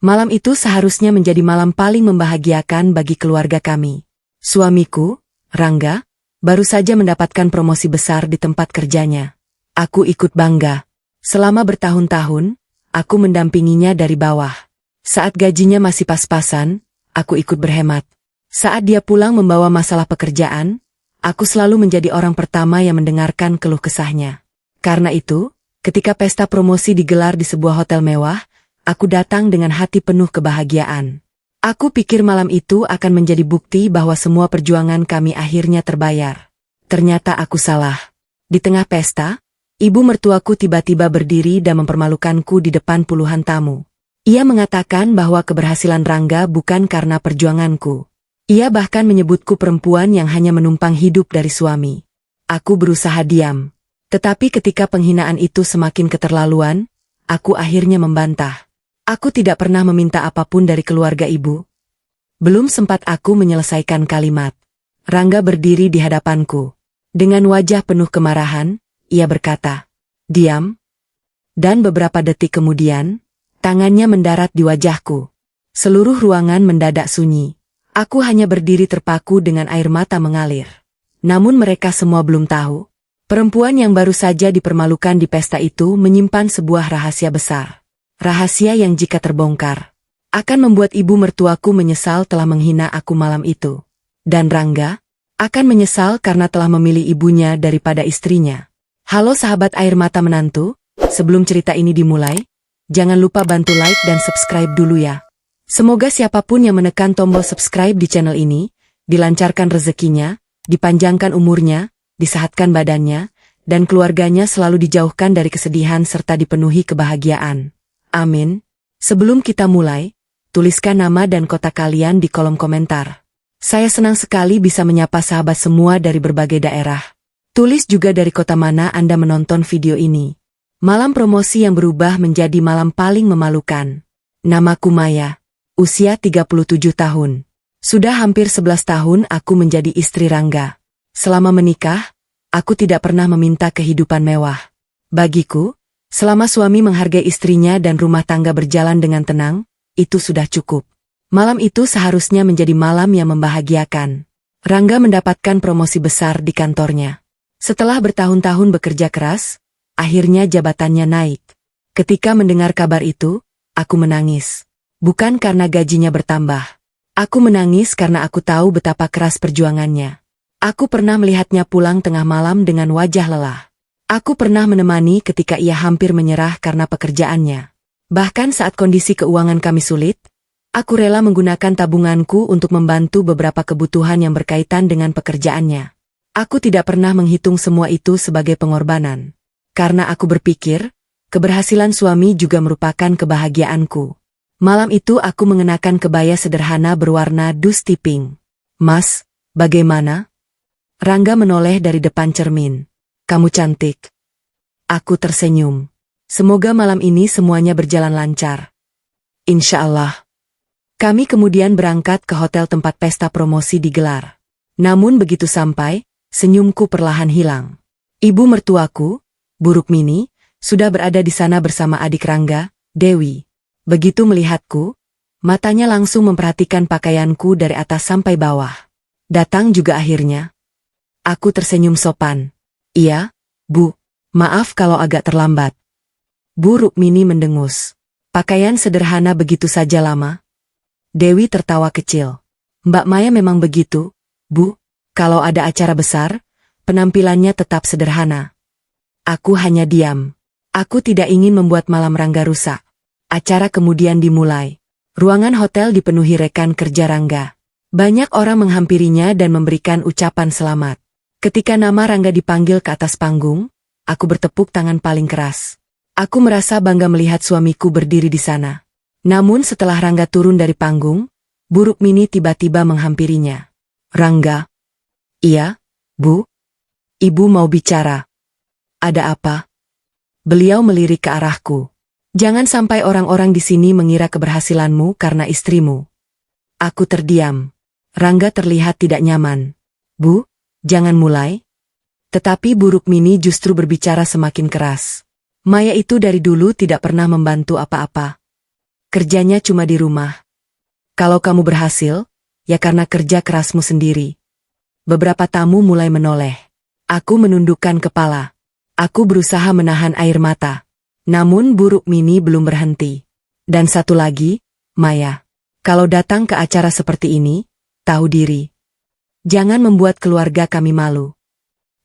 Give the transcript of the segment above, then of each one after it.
Malam itu seharusnya menjadi malam paling membahagiakan bagi keluarga kami. Suamiku, Rangga, baru saja mendapatkan promosi besar di tempat kerjanya. Aku ikut bangga. Selama bertahun-tahun, aku mendampinginya dari bawah. Saat gajinya masih pas-pasan, aku ikut berhemat. Saat dia pulang membawa masalah pekerjaan, aku selalu menjadi orang pertama yang mendengarkan keluh kesahnya. Karena itu, ketika pesta promosi digelar di sebuah hotel mewah, aku datang dengan hati penuh kebahagiaan. Aku pikir malam itu akan menjadi bukti bahwa semua perjuangan kami akhirnya terbayar. Ternyata aku salah. Di tengah pesta, ibu mertuaku tiba-tiba berdiri dan mempermalukanku di depan puluhan tamu. Ia mengatakan bahwa keberhasilan Rangga bukan karena perjuanganku. Ia bahkan menyebutku perempuan yang hanya menumpang hidup dari suami. Aku berusaha diam. Tetapi ketika penghinaan itu semakin keterlaluan, aku akhirnya membantah. Aku tidak pernah meminta apapun dari keluarga ibu. Belum sempat aku menyelesaikan kalimat. Rangga berdiri di hadapanku. Dengan wajah penuh kemarahan, ia berkata, "Diam." Dan beberapa detik kemudian, tangannya mendarat di wajahku. Seluruh ruangan mendadak sunyi. Aku hanya berdiri terpaku dengan air mata mengalir. Namun mereka semua belum tahu. Perempuan yang baru saja dipermalukan di pesta itu menyimpan sebuah rahasia besar. Rahasia yang jika terbongkar, akan membuat ibu mertuaku menyesal telah menghina aku malam itu. Dan Rangga akan menyesal karena telah memilih ibunya daripada istrinya. Halo sahabat air mata menantu, sebelum cerita ini dimulai, jangan lupa bantu like dan subscribe dulu ya. Semoga siapapun yang menekan tombol subscribe di channel ini, dilancarkan rezekinya, dipanjangkan umurnya, disehatkan badannya, dan keluarganya selalu dijauhkan dari kesedihan serta dipenuhi kebahagiaan. Amin. Sebelum kita mulai, tuliskan nama dan kota kalian di kolom komentar. Saya senang sekali bisa menyapa sahabat semua dari berbagai daerah. Tulis juga dari kota mana Anda menonton video ini. Malam promosi yang berubah menjadi malam paling memalukan. Namaku Maya, usia 37 tahun. Sudah hampir 11 tahun aku menjadi istri Rangga. Selama menikah, aku tidak pernah meminta kehidupan mewah. Bagiku, selama suami menghargai istrinya dan rumah tangga berjalan dengan tenang, itu sudah cukup. Malam itu seharusnya menjadi malam yang membahagiakan. Rangga mendapatkan promosi besar di kantornya. Setelah bertahun-tahun bekerja keras, akhirnya jabatannya naik. Ketika mendengar kabar itu, aku menangis. Bukan karena gajinya bertambah. Aku menangis karena aku tahu betapa keras perjuangannya. Aku pernah melihatnya pulang tengah malam dengan wajah lelah. Aku pernah menemani ketika ia hampir menyerah karena pekerjaannya. Bahkan saat kondisi keuangan kami sulit, aku rela menggunakan tabunganku untuk membantu beberapa kebutuhan yang berkaitan dengan pekerjaannya. Aku tidak pernah menghitung semua itu sebagai pengorbanan. Karena aku berpikir, keberhasilan suami juga merupakan kebahagiaanku. Malam itu aku mengenakan kebaya sederhana berwarna dusty pink. "Mas, bagaimana?" Rangga menoleh dari depan cermin. "Kamu cantik." Aku tersenyum. Semoga malam ini semuanya berjalan lancar. Insya Allah. Kami kemudian berangkat ke hotel tempat pesta promosi digelar. Namun begitu sampai, senyumku perlahan hilang. Ibu mertuaku, Bu Rukmini, sudah berada di sana bersama adik Rangga, Dewi. Begitu melihatku, matanya langsung memperhatikan pakaianku dari atas sampai bawah. Datang juga akhirnya. Aku tersenyum sopan. "Iya, Bu. Maaf kalau agak terlambat." Bu Rukmini mendengus. "Pakaian sederhana begitu saja lama?" Dewi tertawa kecil. "Mbak Maya memang begitu, Bu. Kalau ada acara besar, penampilannya tetap sederhana." Aku hanya diam. Aku tidak ingin membuat malam Rangga rusak. Acara kemudian dimulai. Ruangan hotel dipenuhi rekan kerja Rangga. Banyak orang menghampirinya dan memberikan ucapan selamat. Ketika nama Rangga dipanggil ke atas panggung, aku bertepuk tangan paling keras. Aku merasa bangga melihat suamiku berdiri di sana. Namun setelah Rangga turun dari panggung, Bu Rukmini tiba-tiba menghampirinya. "Rangga." "Iya, Bu." "Ibu mau bicara." "Ada apa?" Beliau melirik ke arahku. "Jangan sampai orang-orang di sini mengira keberhasilanmu karena istrimu." Aku terdiam. Rangga terlihat tidak nyaman. "Bu, jangan mulai." Tetapi Bu Rukmini justru berbicara semakin keras. "Maya itu dari dulu tidak pernah membantu apa-apa. Kerjanya cuma di rumah. Kalau kamu berhasil, ya karena kerja kerasmu sendiri. Beberapa tamu mulai menoleh. Aku menundukkan kepala. Aku berusaha menahan air mata. Namun buruk mini belum berhenti. Dan satu lagi, Maya. Kalau datang ke acara seperti ini, tahu diri. Jangan membuat keluarga kami malu.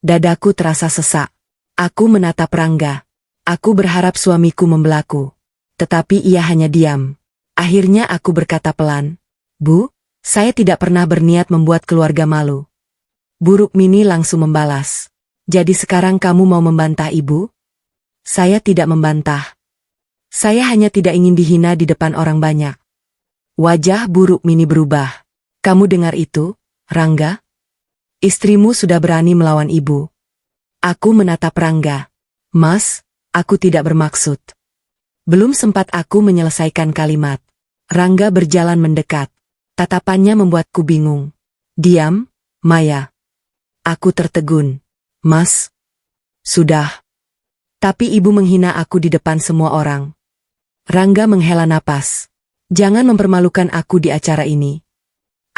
Dadaku terasa sesak. Aku menatap Rangga. Aku berharap suamiku membelaku. Tetapi ia hanya diam. Akhirnya aku berkata pelan, "Bu, saya tidak pernah berniat membuat keluarga malu." Buruk mini langsung membalas, "Jadi sekarang kamu mau membantah ibu?" Saya tidak membantah. Saya hanya tidak ingin dihina di depan orang banyak. Wajah buruk mini berubah. "Kamu dengar itu, Rangga? Istrimu sudah berani melawan ibu." Aku menatap Rangga. "Mas, aku tidak bermaksud." Belum sempat aku menyelesaikan kalimat. Rangga berjalan mendekat. Tatapannya membuatku bingung. "Diam, Maya." Aku tertegun. "Mas." "Sudah." "Tapi ibu menghina aku di depan semua orang." Rangga menghela napas. "Jangan mempermalukan aku di acara ini."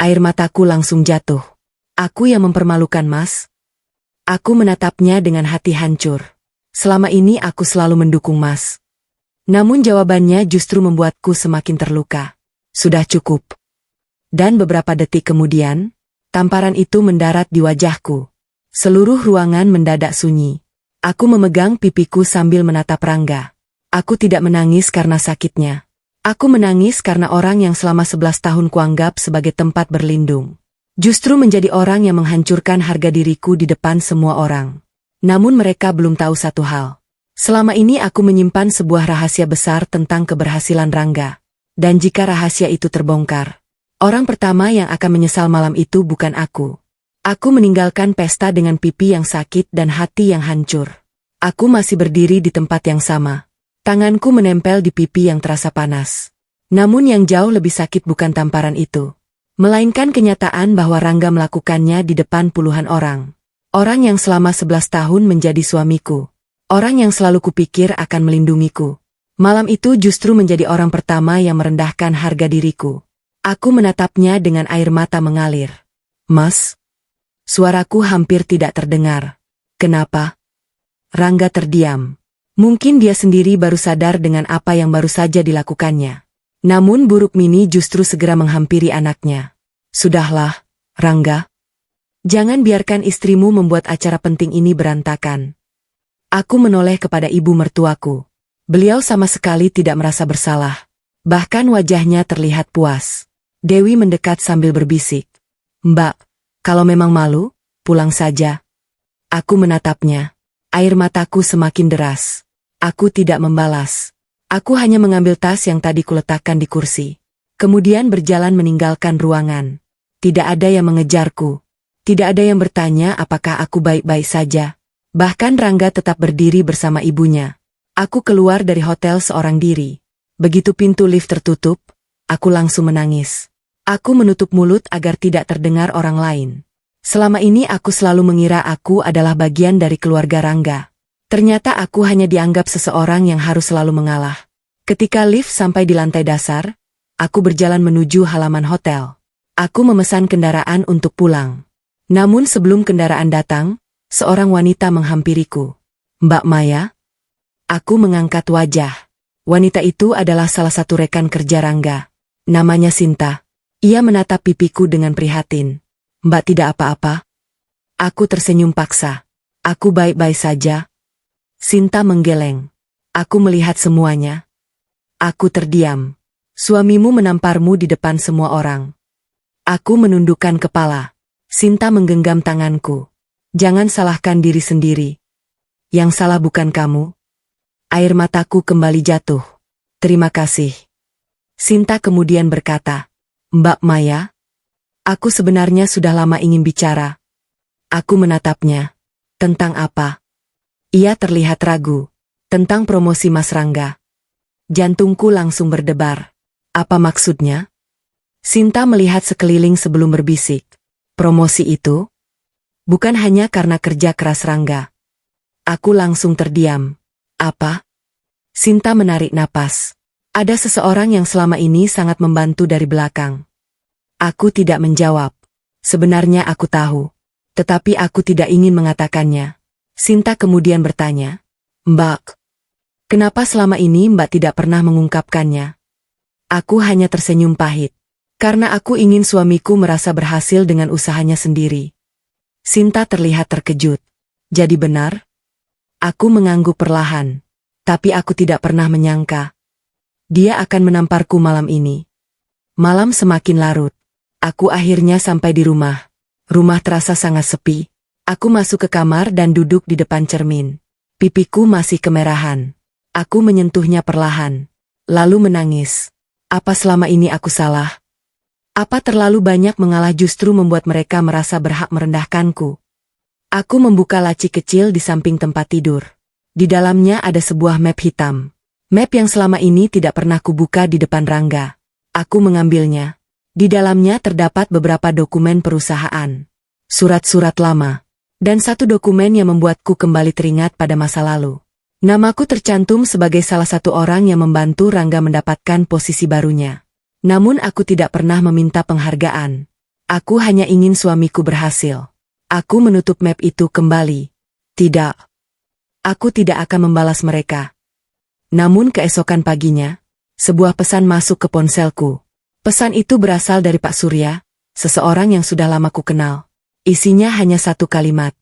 Air mataku langsung jatuh. "Aku yang mempermalukan, Mas?" Aku menatapnya dengan hati hancur. Selama ini aku selalu mendukung Mas. Namun jawabannya justru membuatku semakin terluka. "Sudah cukup." Dan beberapa detik kemudian, tamparan itu mendarat di wajahku. Seluruh ruangan mendadak sunyi. Aku memegang pipiku sambil menatap Rangga. Aku tidak menangis karena sakitnya. Aku menangis karena orang yang selama 11 tahun kuanggap sebagai tempat berlindung. Justru menjadi orang yang menghancurkan harga diriku di depan semua orang. Namun mereka belum tahu satu hal. Selama ini aku menyimpan sebuah rahasia besar tentang keberhasilan Rangga. Dan jika rahasia itu terbongkar, orang pertama yang akan menyesal malam itu bukan aku. Aku meninggalkan pesta dengan pipi yang sakit dan hati yang hancur. Aku masih berdiri di tempat yang sama. Tanganku menempel di pipi yang terasa panas. Namun yang jauh lebih sakit bukan tamparan itu, melainkan kenyataan bahwa Rangga melakukannya di depan puluhan orang. Orang yang selama 11 tahun menjadi suamiku. Orang yang selalu kupikir akan melindungiku. Malam itu justru menjadi orang pertama yang merendahkan harga diriku. Aku menatapnya dengan air mata mengalir. "Mas?" Suaraku hampir tidak terdengar. "Kenapa?" Rangga terdiam. Mungkin dia sendiri baru sadar dengan apa yang baru saja dilakukannya. Namun buruk mini justru segera menghampiri anaknya. "Sudahlah, Rangga. Jangan biarkan istrimu membuat acara penting ini berantakan." Aku menoleh kepada ibu mertuaku. Beliau sama sekali tidak merasa bersalah. Bahkan wajahnya terlihat puas. Dewi mendekat sambil berbisik, "Mbak, kalau memang malu, pulang saja." Aku menatapnya. Air mataku semakin deras. Aku tidak membalas. Aku hanya mengambil tas yang tadi kuletakkan di kursi. Kemudian berjalan meninggalkan ruangan. Tidak ada yang mengejarku. Tidak ada yang bertanya apakah aku baik-baik saja. Bahkan Rangga tetap berdiri bersama ibunya. Aku keluar dari hotel seorang diri. Begitu pintu lift tertutup, aku langsung menangis. Aku menutup mulut agar tidak terdengar orang lain. Selama ini aku selalu mengira aku adalah bagian dari keluarga Rangga. Ternyata aku hanya dianggap seseorang yang harus selalu mengalah. Ketika lift sampai di lantai dasar, aku berjalan menuju halaman hotel. Aku memesan kendaraan untuk pulang. Namun sebelum kendaraan datang, seorang wanita menghampiriku. "Mbak Maya?" Aku mengangkat wajah. Wanita itu adalah salah satu rekan kerja Rangga. Namanya Sinta. Ia menatap pipiku dengan prihatin. "Mbak tidak apa-apa?" Aku tersenyum paksa. "Aku baik-baik saja." Sinta menggeleng. "Aku melihat semuanya." Aku terdiam. "Suamimu menamparmu di depan semua orang." Aku menundukkan kepala. Sinta menggenggam tanganku. "Jangan salahkan diri sendiri. Yang salah bukan kamu." Air mataku kembali jatuh. "Terima kasih." Sinta kemudian berkata, "Mbak Maya, aku sebenarnya sudah lama ingin bicara." Aku menatapnya. "Tentang apa?" Ia terlihat ragu. "Tentang promosi Mas Rangga." Jantungku langsung berdebar. "Apa maksudnya?" Sinta melihat sekeliling sebelum berbisik. "Promosi itu? Bukan hanya karena kerja keras Rangga." Aku langsung terdiam. "Apa?" Sinta menarik napas. Ada seseorang yang selama ini sangat membantu dari belakang. Aku tidak menjawab. Sebenarnya aku tahu. Tetapi aku tidak ingin mengatakannya. Sinta kemudian bertanya, Mbak, kenapa selama ini Mbak tidak pernah mengungkapkannya? Aku hanya tersenyum pahit. Karena aku ingin suamiku merasa berhasil dengan usahanya sendiri. Sinta terlihat terkejut. Jadi benar? Aku mengangguk perlahan. Tapi aku tidak pernah menyangka. Dia akan menamparku malam ini. Malam semakin larut. Aku akhirnya sampai di rumah. Rumah terasa sangat sepi. Aku masuk ke kamar dan duduk di depan cermin. Pipiku masih kemerahan. Aku menyentuhnya perlahan. Lalu menangis. Apa selama ini aku salah? Apa terlalu banyak mengalah justru membuat mereka merasa berhak merendahkanku? Aku membuka laci kecil di samping tempat tidur. Di dalamnya ada sebuah map hitam. Map yang selama ini tidak pernah kubuka di depan Rangga. Aku mengambilnya. Di dalamnya terdapat beberapa dokumen perusahaan. Surat-surat lama. Dan satu dokumen yang membuatku kembali teringat pada masa lalu. Namaku tercantum sebagai salah satu orang yang membantu Rangga mendapatkan posisi barunya. Namun aku tidak pernah meminta penghargaan. Aku hanya ingin suamiku berhasil. Aku menutup map itu kembali. Tidak. Aku tidak akan membalas mereka. Namun keesokan paginya, sebuah pesan masuk ke ponselku. Pesan itu berasal dari Pak Surya, seseorang yang sudah lama ku kenal. Isinya hanya satu kalimat.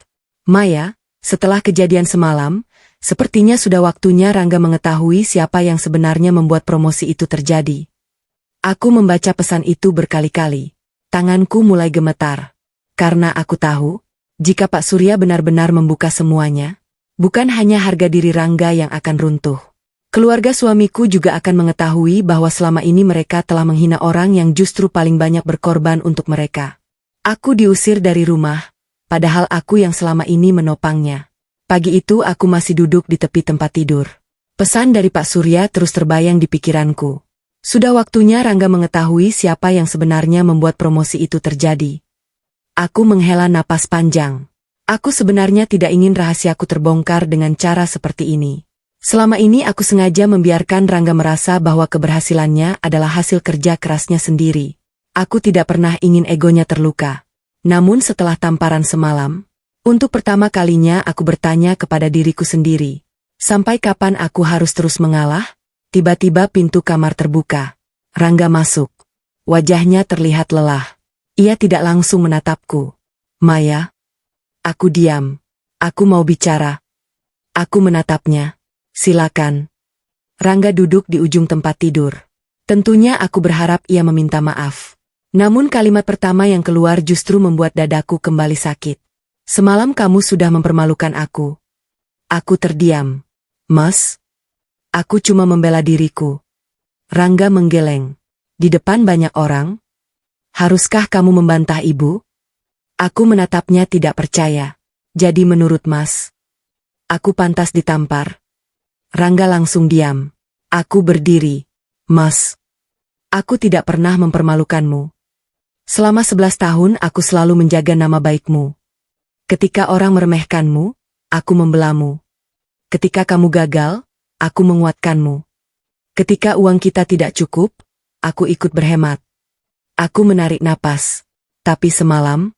Maya, setelah kejadian semalam, sepertinya sudah waktunya Rangga mengetahui siapa yang sebenarnya membuat promosi itu terjadi. Aku membaca pesan itu berkali-kali. Tanganku mulai gemetar. Karena aku tahu, jika Pak Surya benar-benar membuka semuanya, bukan hanya harga diri Rangga yang akan runtuh. Keluarga suamiku juga akan mengetahui bahwa selama ini mereka telah menghina orang yang justru paling banyak berkorban untuk mereka. Aku diusir dari rumah, padahal aku yang selama ini menopangnya. Pagi itu aku masih duduk di tepi tempat tidur. Pesan dari Pak Surya terus terbayang di pikiranku. Sudah waktunya Rangga mengetahui siapa yang sebenarnya membuat promosi itu terjadi. Aku menghela napas panjang. Aku sebenarnya tidak ingin rahasiaku terbongkar dengan cara seperti ini. Selama ini aku sengaja membiarkan Rangga merasa bahwa keberhasilannya adalah hasil kerja kerasnya sendiri. Aku tidak pernah ingin egonya terluka. Namun setelah tamparan semalam, untuk pertama kalinya aku bertanya kepada diriku sendiri. Sampai kapan aku harus terus mengalah? Tiba-tiba pintu kamar terbuka. Rangga masuk. Wajahnya terlihat lelah. Ia tidak langsung menatapku. Maya? Aku diam. Aku mau bicara. Aku menatapnya. Silakan. Rangga duduk di ujung tempat tidur. Tentunya aku berharap ia meminta maaf. Namun kalimat pertama yang keluar justru membuat dadaku kembali sakit. Semalam kamu sudah mempermalukan aku. Aku terdiam. Mas? Aku cuma membela diriku. Rangga menggeleng. Di depan banyak orang? Haruskah kamu membantah ibu? Aku menatapnya tidak percaya. Jadi menurut Mas, aku pantas ditampar? Rangga langsung diam. Aku berdiri. Mas, aku tidak pernah mempermalukanmu. Selama 11 tahun aku selalu menjaga nama baikmu. Ketika orang meremehkanmu, aku membelamu. Ketika kamu gagal, aku menguatkanmu. Ketika uang kita tidak cukup, aku ikut berhemat. Aku menarik napas. Tapi semalam,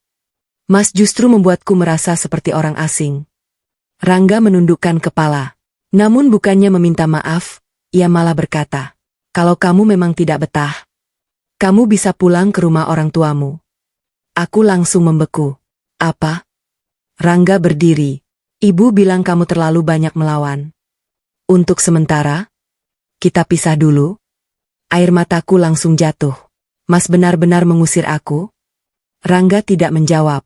Mas justru membuatku merasa seperti orang asing. Rangga menundukkan kepala. Namun bukannya meminta maaf, ia malah berkata, kalau kamu memang tidak betah, kamu bisa pulang ke rumah orang tuamu. Aku langsung membeku. Apa? Rangga berdiri. Ibu bilang kamu terlalu banyak melawan. Untuk sementara, kita pisah dulu. Air mataku langsung jatuh. Mas benar-benar mengusir aku? Rangga tidak menjawab.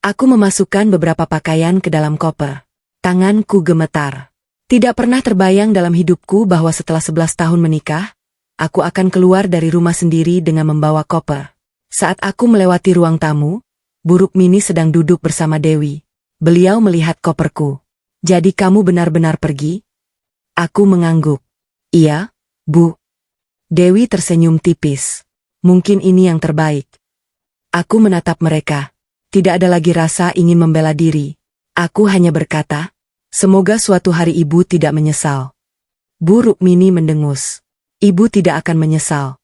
Aku memasukkan beberapa pakaian ke dalam koper. Tanganku gemetar. Tidak pernah terbayang dalam hidupku bahwa setelah 11 tahun menikah, aku akan keluar dari rumah sendiri dengan membawa koper. Saat aku melewati ruang tamu, Bu Rukmini sedang duduk bersama Dewi. Beliau melihat koperku. Jadi kamu benar-benar pergi? Aku mengangguk. Iya, Bu. Dewi tersenyum tipis. Mungkin ini yang terbaik. Aku menatap mereka. Tidak ada lagi rasa ingin membela diri. Aku hanya berkata, semoga suatu hari ibu tidak menyesal. Bu Rukmini mendengus. Ibu tidak akan menyesal.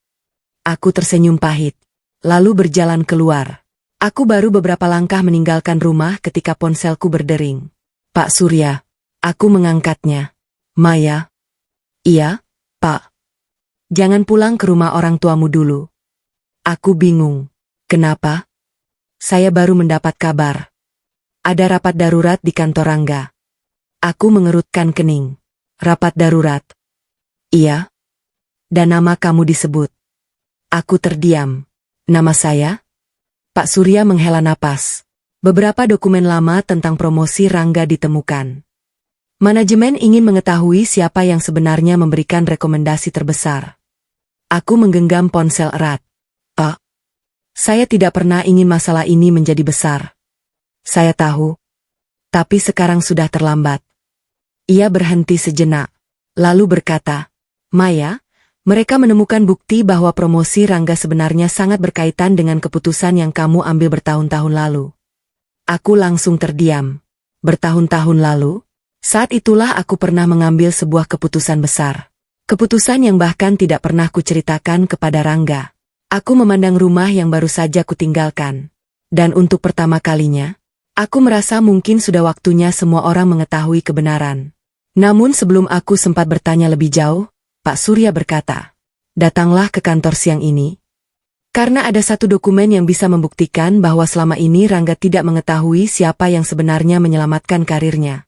Aku tersenyum pahit, lalu berjalan keluar. Aku baru beberapa langkah meninggalkan rumah ketika ponselku berdering. Pak Surya. Aku mengangkatnya. Maya. Iya, Pak. Jangan pulang ke rumah orang tuamu dulu. Aku bingung. Kenapa? Saya baru mendapat kabar. Ada rapat darurat di kantor Rangga. Aku mengerutkan kening. Rapat darurat. Iya. Dan nama kamu disebut. Aku terdiam. Nama saya? Pak Surya menghela napas. Beberapa dokumen lama tentang promosi Rangga ditemukan. Manajemen ingin mengetahui siapa yang sebenarnya memberikan rekomendasi terbesar. Aku menggenggam ponsel erat. Pak, saya tidak pernah ingin masalah ini menjadi besar. Saya tahu. Tapi sekarang sudah terlambat. Ia berhenti sejenak. Lalu berkata, Maya, mereka menemukan bukti bahwa promosi Rangga sebenarnya sangat berkaitan dengan keputusan yang kamu ambil bertahun-tahun lalu. Aku langsung terdiam. Bertahun-tahun lalu? Saat itulah aku pernah mengambil sebuah keputusan besar. Keputusan yang bahkan tidak pernah kuceritakan kepada Rangga. Aku memandang rumah yang baru saja kutinggalkan. Dan untuk pertama kalinya, aku merasa mungkin sudah waktunya semua orang mengetahui kebenaran. Namun sebelum aku sempat bertanya lebih jauh, Pak Surya berkata, datanglah ke kantor siang ini. Karena ada satu dokumen yang bisa membuktikan bahwa selama ini Rangga tidak mengetahui siapa yang sebenarnya menyelamatkan karirnya.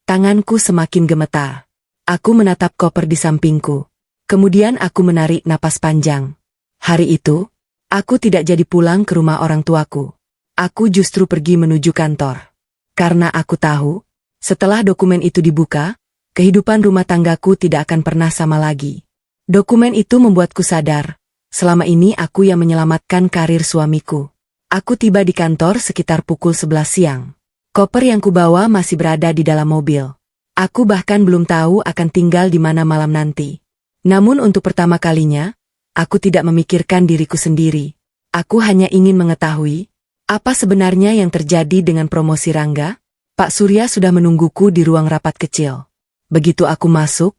Tanganku semakin gemetar. Aku menatap koper di sampingku. Kemudian aku menarik napas panjang. Hari itu, aku tidak jadi pulang ke rumah orang tuaku. Aku justru pergi menuju kantor. Karena aku tahu, setelah dokumen itu dibuka, kehidupan rumah tanggaku tidak akan pernah sama lagi. Dokumen itu membuatku sadar, selama ini aku yang menyelamatkan karir suamiku. Aku tiba di kantor sekitar pukul 11 siang. Koper yang kubawa masih berada di dalam mobil. Aku bahkan belum tahu akan tinggal di mana malam nanti. Namun untuk pertama kalinya, aku tidak memikirkan diriku sendiri. Aku hanya ingin mengetahui, apa sebenarnya yang terjadi dengan promosi Rangga? Pak Surya sudah menungguku di ruang rapat kecil. Begitu aku masuk,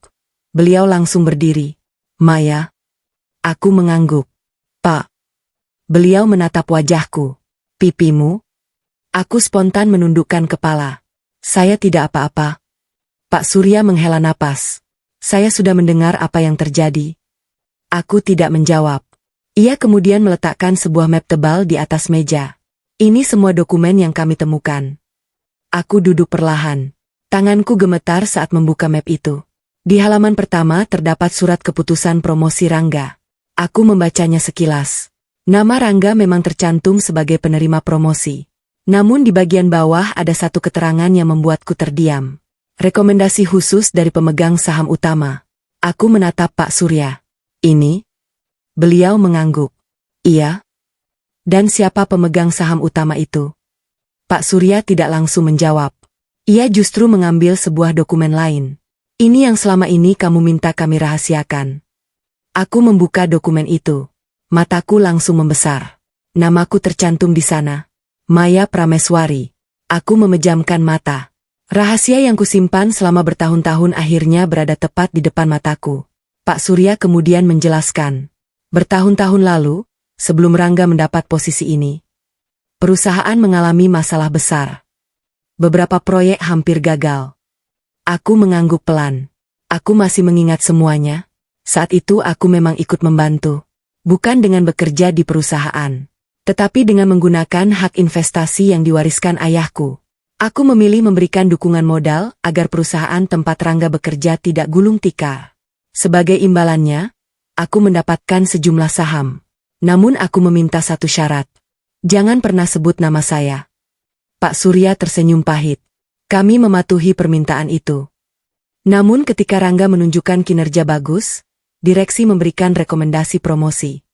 beliau langsung berdiri. Maya. Aku mengangguk. Pak. Beliau menatap wajahku. Pipimu? Aku spontan menundukkan kepala. Saya tidak apa-apa. Pak Surya menghela napas. Saya sudah mendengar apa yang terjadi. Aku tidak menjawab. Ia kemudian meletakkan sebuah map tebal di atas meja. Ini semua dokumen yang kami temukan. Aku duduk perlahan. Tanganku gemetar saat membuka map itu. Di halaman pertama terdapat surat keputusan promosi Rangga. Aku membacanya sekilas. Nama Rangga memang tercantum sebagai penerima promosi. Namun di bagian bawah ada satu keterangan yang membuatku terdiam. Rekomendasi khusus dari pemegang saham utama. Aku menatap Pak Surya. Ini? Beliau mengangguk. Iya. Dan siapa pemegang saham utama itu? Pak Surya tidak langsung menjawab. Ia justru mengambil sebuah dokumen lain. Ini yang selama ini kamu minta kami rahasiakan. Aku membuka dokumen itu. Mataku langsung membesar. Namaku tercantum di sana. Maya Prameswari. Aku memejamkan mata. Rahasia yang kusimpan selama bertahun-tahun akhirnya berada tepat di depan mataku. Pak Surya kemudian menjelaskan. Bertahun-tahun lalu, sebelum Rangga mendapat posisi ini, perusahaan mengalami masalah besar. Beberapa proyek hampir gagal. Aku mengangguk pelan. Aku masih mengingat semuanya. Saat itu aku memang ikut membantu. Bukan dengan bekerja di perusahaan, tetapi dengan menggunakan hak investasi yang diwariskan ayahku. Aku memilih memberikan dukungan modal agar perusahaan tempat Rangga bekerja tidak gulung tikar. Sebagai imbalannya, aku mendapatkan sejumlah saham. Namun aku meminta satu syarat. Jangan pernah sebut nama saya. Pak Surya tersenyum pahit. Kami mematuhi permintaan itu. Namun ketika Rangga menunjukkan kinerja bagus, direksi memberikan rekomendasi promosi.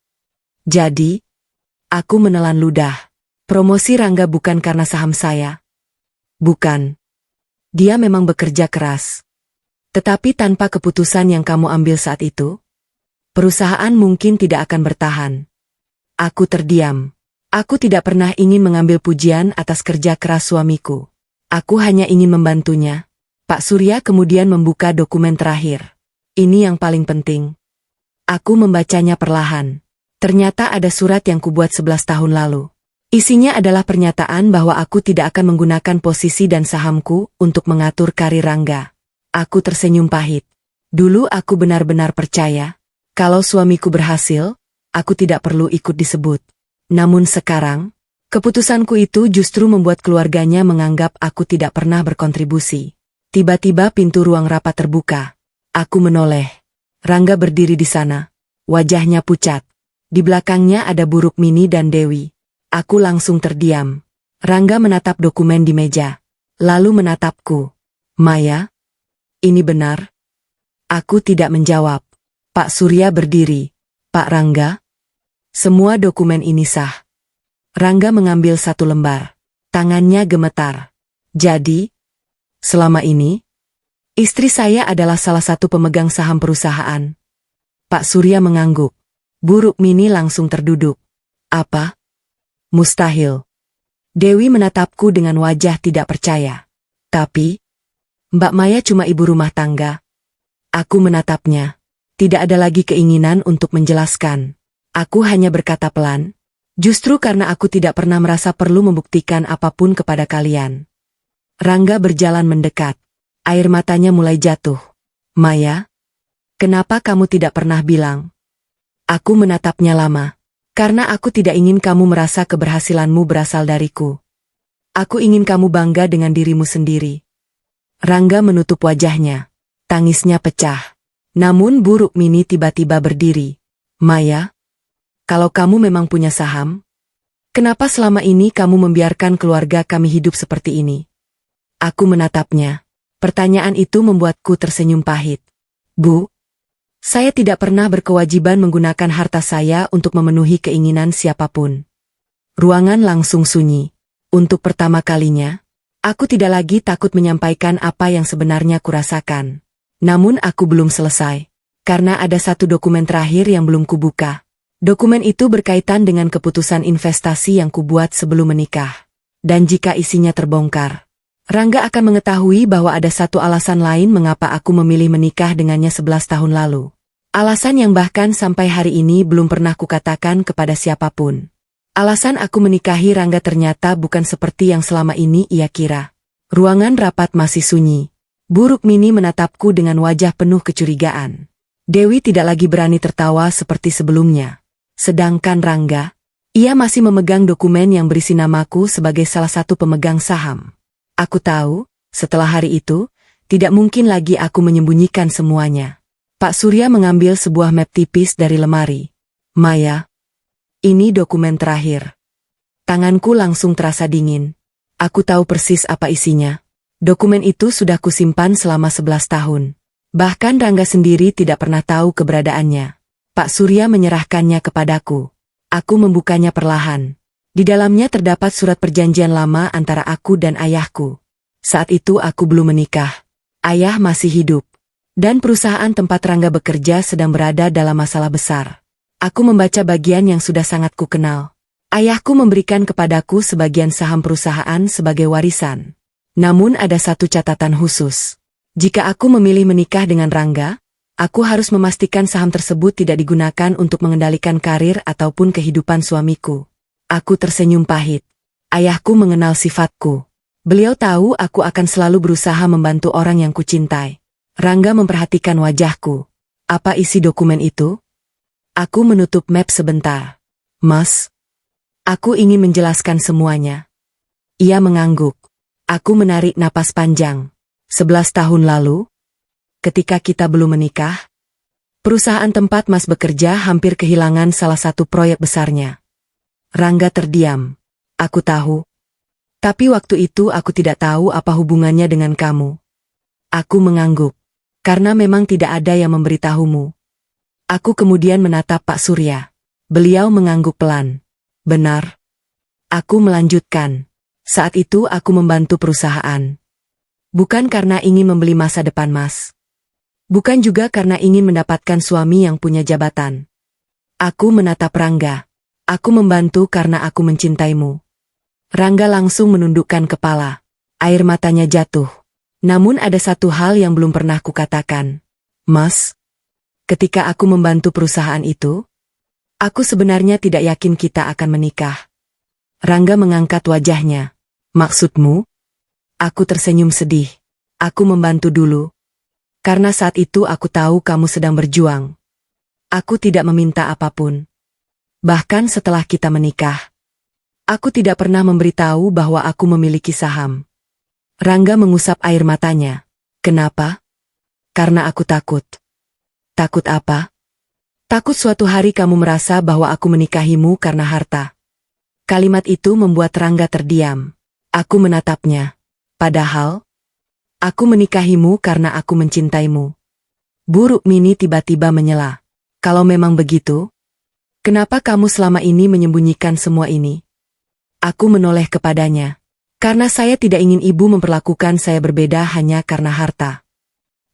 Jadi, aku menelan ludah. Promosi Rangga bukan karena saham saya. Bukan. Dia memang bekerja keras. Tetapi tanpa keputusan yang kamu ambil saat itu, perusahaan mungkin tidak akan bertahan. Aku terdiam. Aku tidak pernah ingin mengambil pujian atas kerja keras suamiku. Aku hanya ingin membantunya. Pak Surya kemudian membuka dokumen terakhir. Ini yang paling penting. Aku membacanya perlahan. Ternyata ada surat yang kubuat 11 tahun lalu. Isinya adalah pernyataan bahwa aku tidak akan menggunakan posisi dan sahamku untuk mengatur karir Rangga. Aku tersenyum pahit. Dulu aku benar-benar percaya, kalau suamiku berhasil, aku tidak perlu ikut disebut. Namun sekarang, keputusanku itu justru membuat keluarganya menganggap aku tidak pernah berkontribusi. Tiba-tiba pintu ruang rapat terbuka. Aku menoleh. Rangga berdiri di sana. Wajahnya pucat. Di belakangnya ada Buruk Mini dan Dewi. Aku langsung terdiam. Rangga menatap dokumen di meja. Lalu menatapku. Maya? Ini benar? Aku tidak menjawab. Pak Surya berdiri. Pak Rangga? Semua dokumen ini sah. Rangga mengambil satu lembar. Tangannya gemetar. Jadi, selama ini, istri saya adalah salah satu pemegang saham perusahaan. Pak Surya mengangguk. Buruk Mini langsung terduduk. Apa? Mustahil. Dewi menatapku dengan wajah tidak percaya. Tapi, Mbak Maya cuma ibu rumah tangga. Aku menatapnya. Tidak ada lagi keinginan untuk menjelaskan. Aku hanya berkata pelan. Justru karena aku tidak pernah merasa perlu membuktikan apapun kepada kalian. Rangga berjalan mendekat. Air matanya mulai jatuh. Maya, kenapa kamu tidak pernah bilang? Aku menatapnya lama. Karena aku tidak ingin kamu merasa keberhasilanmu berasal dariku. Aku ingin kamu bangga dengan dirimu sendiri. Rangga menutup wajahnya. Tangisnya pecah. Namun Buruk Mini tiba-tiba berdiri. Maya, kalau kamu memang punya saham, kenapa selama ini kamu membiarkan keluarga kami hidup seperti ini? Aku menatapnya. Pertanyaan itu membuatku tersenyum pahit. Bu, saya tidak pernah berkewajiban menggunakan harta saya untuk memenuhi keinginan siapapun. Ruangan langsung sunyi. Untuk pertama kalinya, aku tidak lagi takut menyampaikan apa yang sebenarnya kurasakan. Namun aku belum selesai. Karena ada satu dokumen terakhir yang belum kubuka. Dokumen itu berkaitan dengan keputusan investasi yang kubuat sebelum menikah. Dan jika isinya terbongkar, Rangga akan mengetahui bahwa ada satu alasan lain mengapa aku memilih menikah dengannya 11 tahun lalu. Alasan yang bahkan sampai hari ini belum pernah kukatakan kepada siapapun. Alasan aku menikahi Rangga ternyata bukan seperti yang selama ini ia kira. Ruangan rapat masih sunyi. Buruk Mini menatapku dengan wajah penuh kecurigaan. Dewi tidak lagi berani tertawa seperti sebelumnya. Sedangkan Rangga, ia masih memegang dokumen yang berisi namaku sebagai salah satu pemegang saham. Aku tahu, setelah hari itu, tidak mungkin lagi aku menyembunyikan semuanya. Pak Surya mengambil sebuah map tipis dari lemari. Maya, ini dokumen terakhir. Tanganku langsung terasa dingin. Aku tahu persis apa isinya. Dokumen itu sudah kusimpan selama 11 tahun. Bahkan Rangga sendiri tidak pernah tahu keberadaannya. Pak Surya menyerahkannya kepadaku. Aku membukanya perlahan. Di dalamnya terdapat surat perjanjian lama antara aku dan ayahku. Saat itu aku belum menikah. Ayah masih hidup. Dan perusahaan tempat Rangga bekerja sedang berada dalam masalah besar. Aku membaca bagian yang sudah sangat kukenal. Ayahku memberikan kepadaku sebagian saham perusahaan sebagai warisan. Namun ada satu catatan khusus. Jika aku memilih menikah dengan Rangga, aku harus memastikan saham tersebut tidak digunakan untuk mengendalikan karir ataupun kehidupan suamiku. Aku tersenyum pahit. Ayahku mengenal sifatku. Beliau tahu aku akan selalu berusaha membantu orang yang kucintai. Rangga memperhatikan wajahku. Apa isi dokumen itu? Aku menutup map sebentar. Mas, aku ingin menjelaskan semuanya. Ia mengangguk. Aku menarik napas panjang. 11 tahun lalu, ketika kita belum menikah, perusahaan tempat Mas bekerja hampir kehilangan salah satu proyek besarnya. Rangga terdiam. Aku tahu. Tapi waktu itu aku tidak tahu apa hubungannya dengan kamu. Aku mengangguk. Karena memang tidak ada yang memberitahumu. Aku kemudian menatap Pak Surya. Beliau mengangguk pelan. Benar. Aku melanjutkan. Saat itu aku membantu perusahaan. Bukan karena ingin membeli masa depan Mas. Bukan juga karena ingin mendapatkan suami yang punya jabatan. Aku menatap Rangga. Aku membantu karena aku mencintaimu. Rangga langsung menundukkan kepala. Air matanya jatuh. Namun ada satu hal yang belum pernah kukatakan. Mas, Ketika aku membantu perusahaan itu, aku sebenarnya tidak yakin kita akan menikah. Rangga mengangkat wajahnya. Maksudmu? Aku tersenyum sedih. Aku membantu dulu. Karena saat itu aku tahu kamu sedang berjuang. Aku tidak meminta apapun. Bahkan setelah kita menikah, aku tidak pernah memberitahu bahwa aku memiliki saham. Rangga mengusap air matanya. Kenapa? Karena aku takut. Takut apa? Takut suatu hari kamu merasa bahwa aku menikahimu karena harta. Kalimat itu membuat Rangga terdiam. Aku menatapnya. Padahal, aku menikahimu karena aku mencintaimu. Bu Rukmini tiba-tiba menyela. Kalau memang begitu, kenapa kamu selama ini menyembunyikan semua ini? Aku menoleh kepadanya. Karena saya tidak ingin ibu memperlakukan saya berbeda hanya karena harta.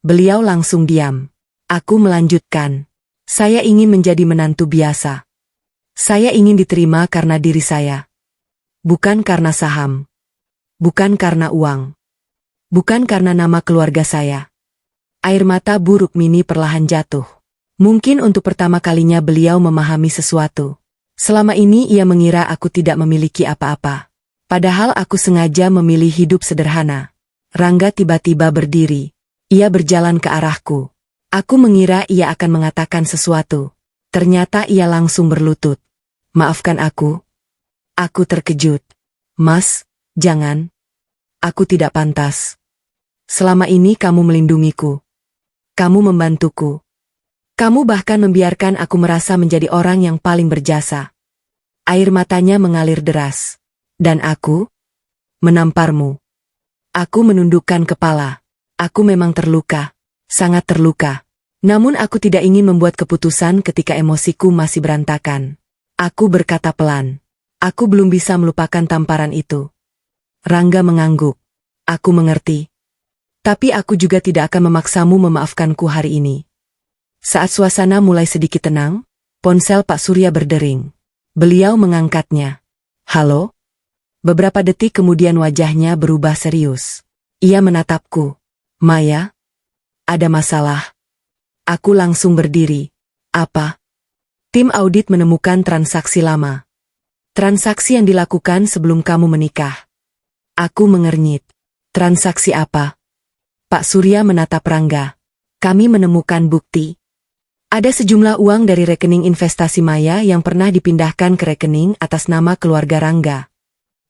Beliau langsung diam. Aku melanjutkan. Saya ingin menjadi menantu biasa. Saya ingin diterima karena diri saya. Bukan karena saham. Bukan karena uang. Bukan karena nama keluarga saya. Air mata Bu Rukmini perlahan jatuh. Mungkin untuk pertama kalinya beliau memahami sesuatu. Selama ini ia mengira aku tidak memiliki apa-apa. Padahal aku sengaja memilih hidup sederhana. Rangga tiba-tiba berdiri. Ia berjalan ke arahku. Aku mengira ia akan mengatakan sesuatu. Ternyata ia langsung berlutut. Maafkan aku. Aku terkejut. Mas, jangan. Aku tidak pantas. Selama ini kamu melindungiku. Kamu membantuku. Kamu bahkan membiarkan aku merasa menjadi orang yang paling berjasa. Air matanya mengalir deras. Dan aku? Menamparmu. Aku menundukkan kepala. Aku memang terluka. Sangat terluka. Namun aku tidak ingin membuat keputusan ketika emosiku masih berantakan. Aku berkata pelan. Aku belum bisa melupakan tamparan itu. Rangga mengangguk. Aku mengerti. Tapi aku juga tidak akan memaksamu memaafkanku hari ini. Saat suasana mulai sedikit tenang, ponsel Pak Surya berdering. Beliau mengangkatnya. Halo? Beberapa detik kemudian wajahnya berubah serius. Ia menatapku. Maya? Ada masalah? Aku langsung berdiri. Apa? Tim audit menemukan transaksi lama. Transaksi yang dilakukan sebelum kamu menikah. Aku mengernyit. Transaksi apa? Pak Surya menatap Rangga. Kami menemukan bukti. Ada sejumlah uang dari rekening investasi Maya yang pernah dipindahkan ke rekening atas nama keluarga Rangga.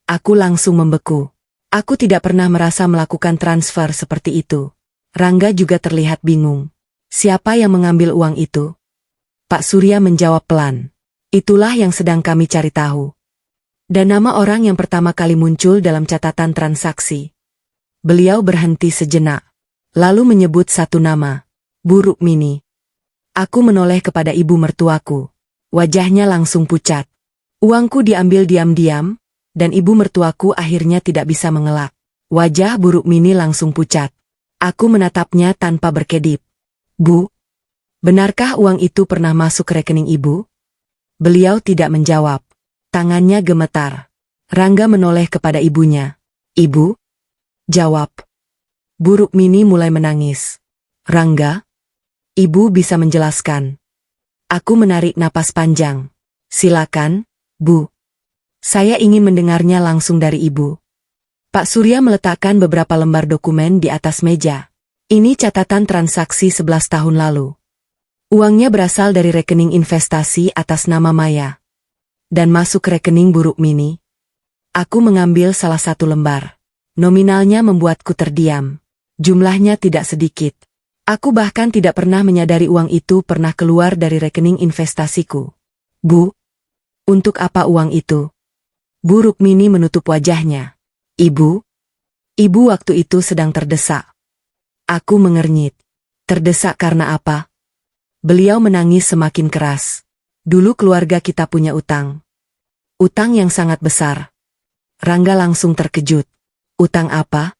Aku langsung membeku. Aku tidak pernah merasa melakukan transfer seperti itu. Rangga juga terlihat bingung. Siapa yang mengambil uang itu? Pak Surya menjawab pelan. Itulah yang sedang kami cari tahu. Dan nama orang yang pertama kali muncul dalam catatan transaksi. Beliau berhenti sejenak. Lalu menyebut satu nama. Bu Rukmini. Aku menoleh kepada ibu mertuaku. Wajahnya langsung pucat. Uangku diambil diam-diam, dan ibu mertuaku akhirnya tidak bisa mengelak. Wajah Bu Rukmini langsung pucat. Aku menatapnya tanpa berkedip. Bu, benarkah uang itu pernah masuk ke rekening ibu? Beliau tidak menjawab. Tangannya gemetar. Rangga menoleh kepada ibunya. Ibu? Jawab. Bu Rukmini mulai menangis. Rangga? Ibu bisa menjelaskan. Aku menarik napas panjang. Silakan, Bu. Saya ingin mendengarnya langsung dari ibu. Pak Surya meletakkan beberapa lembar dokumen di atas meja. Ini catatan transaksi 11 tahun lalu. Uangnya berasal dari rekening investasi atas nama Maya. Dan masuk ke rekening Bu Rukmini. Aku mengambil salah satu lembar. Nominalnya membuatku terdiam. Jumlahnya tidak sedikit. Aku bahkan tidak pernah menyadari uang itu pernah keluar dari rekening investasiku. Bu, untuk apa uang itu? Bu Rukmini menutup wajahnya. Ibu waktu itu sedang terdesak. Aku mengernyit. Terdesak karena apa? Beliau menangis semakin keras. Dulu keluarga kita punya utang. Utang yang sangat besar. Rangga langsung terkejut. Utang apa?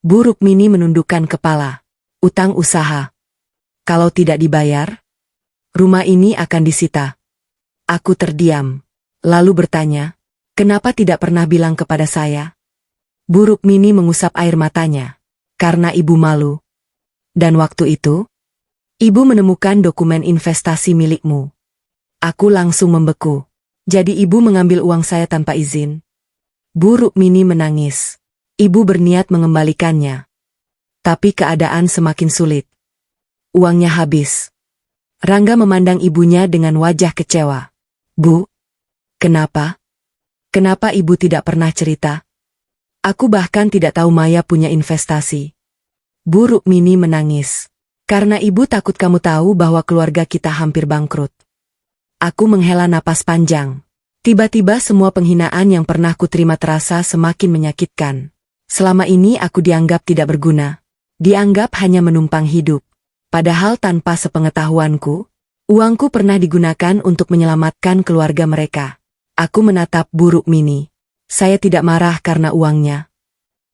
Bu Rukmini menundukkan kepala. Utang usaha. Kalau tidak dibayar, rumah ini akan disita. Aku terdiam. Lalu bertanya, kenapa tidak pernah bilang kepada saya? Bu Rukmini mengusap air matanya. Karena ibu malu. Dan waktu itu, Ibu menemukan dokumen investasi milikmu. Aku langsung membeku. Jadi ibu mengambil uang saya tanpa izin? Bu Rukmini menangis. Ibu berniat mengembalikannya. Tapi keadaan semakin sulit. Uangnya habis. Rangga memandang ibunya dengan wajah kecewa. Bu, kenapa? Kenapa ibu tidak pernah cerita? Aku bahkan tidak tahu Maya punya investasi. Bu Rukmini menangis. Karena ibu takut kamu tahu bahwa keluarga kita hampir bangkrut. Aku menghela napas panjang. Tiba-tiba semua penghinaan yang pernah kuterima terasa semakin menyakitkan. Selama ini aku dianggap tidak berguna. Dianggap hanya menumpang hidup. Padahal tanpa sepengetahuanku, uangku pernah digunakan untuk menyelamatkan keluarga mereka. Aku menatap Bu Rukmini. Saya tidak marah karena uangnya.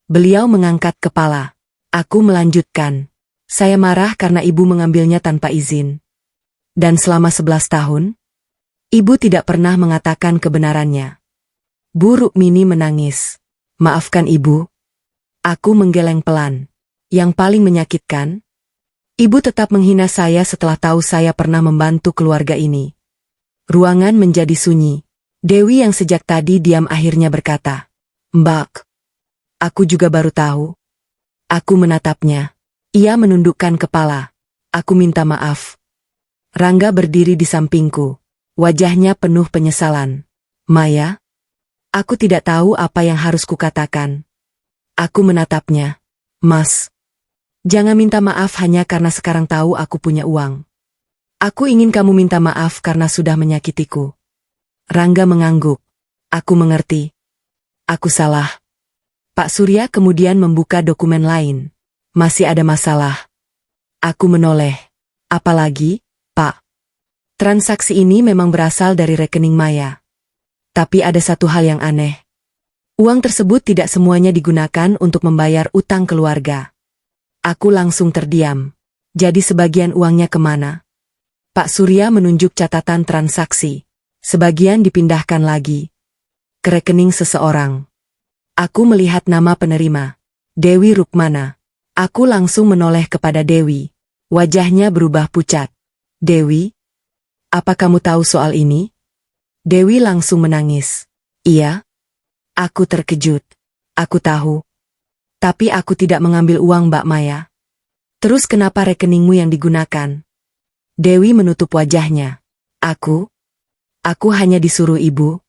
Beliau mengangkat kepala. Aku melanjutkan. Saya marah karena ibu mengambilnya tanpa izin. Dan selama 11 tahun, ibu tidak pernah mengatakan kebenarannya. Bu Rukmini menangis. Maafkan ibu. Aku menggeleng pelan. Yang paling menyakitkan, ibu tetap menghina saya setelah tahu saya pernah membantu keluarga ini. Ruangan menjadi sunyi. Dewi yang sejak tadi diam akhirnya berkata, Mbak, aku juga baru tahu. Aku menatapnya. Ia menundukkan kepala. Aku minta maaf. Rangga berdiri di sampingku. Wajahnya penuh penyesalan. Maya, aku tidak tahu apa yang harus kukatakan. Aku menatapnya. Mas, jangan minta maaf hanya karena sekarang tahu aku punya uang. Aku ingin kamu minta maaf karena sudah menyakitiku. Rangga mengangguk. Aku mengerti. Aku salah. Pak Surya kemudian membuka dokumen lain. Masih ada masalah. Aku menoleh. Apalagi, Pak? Transaksi ini memang berasal dari rekening Maya. Tapi ada satu hal yang aneh. Uang tersebut tidak semuanya digunakan untuk membayar utang keluarga. Aku langsung terdiam. Jadi sebagian uangnya kemana? Pak Surya menunjuk catatan transaksi. Sebagian dipindahkan lagi ke rekening seseorang. Aku melihat nama penerima. Dewi Rukmana. Aku langsung menoleh kepada Dewi. Wajahnya berubah pucat. Dewi, apa kamu tahu soal ini? Dewi langsung menangis. Iya. Aku terkejut. Aku tahu. Tapi aku tidak mengambil uang Mbak Maya. Terus kenapa rekeningmu yang digunakan? Dewi menutup wajahnya. Aku hanya disuruh ibu.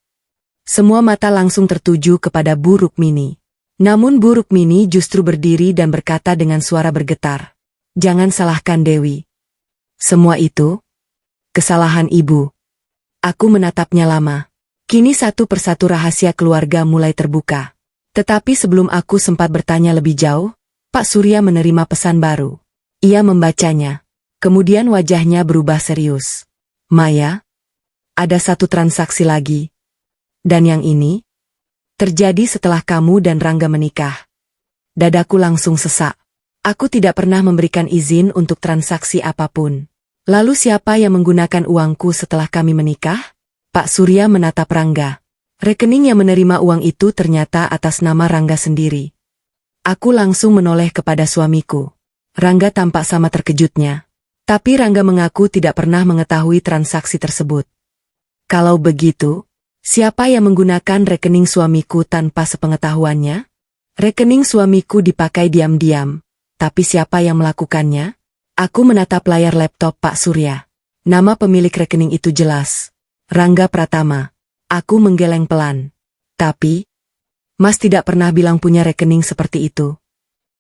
Semua mata langsung tertuju kepada Bu Rukmini. Namun Bu Rukmini justru berdiri dan berkata dengan suara bergetar. Jangan salahkan Dewi. Semua itu kesalahan ibu. Aku menatapnya lama. Kini satu persatu rahasia keluarga mulai terbuka. Tetapi sebelum aku sempat bertanya lebih jauh, Pak Surya menerima pesan baru. Ia membacanya. Kemudian wajahnya berubah serius. Maya, ada satu transaksi lagi. Dan yang ini terjadi setelah kamu dan Rangga menikah. Dadaku langsung sesak. Aku tidak pernah memberikan izin untuk transaksi apapun. Lalu siapa yang menggunakan uangku setelah kami menikah? Pak Surya menatap Rangga. Rekening yang menerima uang itu ternyata atas nama Rangga sendiri. Aku langsung menoleh kepada suamiku. Rangga tampak sama terkejutnya. Tapi Rangga mengaku tidak pernah mengetahui transaksi tersebut. Kalau begitu, siapa yang menggunakan rekening suamiku tanpa sepengetahuannya? Rekening suamiku dipakai diam-diam, tapi siapa yang melakukannya? Aku menatap layar laptop Pak Surya. Nama pemilik rekening itu jelas. Rangga Pratama. Aku menggeleng pelan. Tapi, Mas tidak pernah bilang punya rekening seperti itu.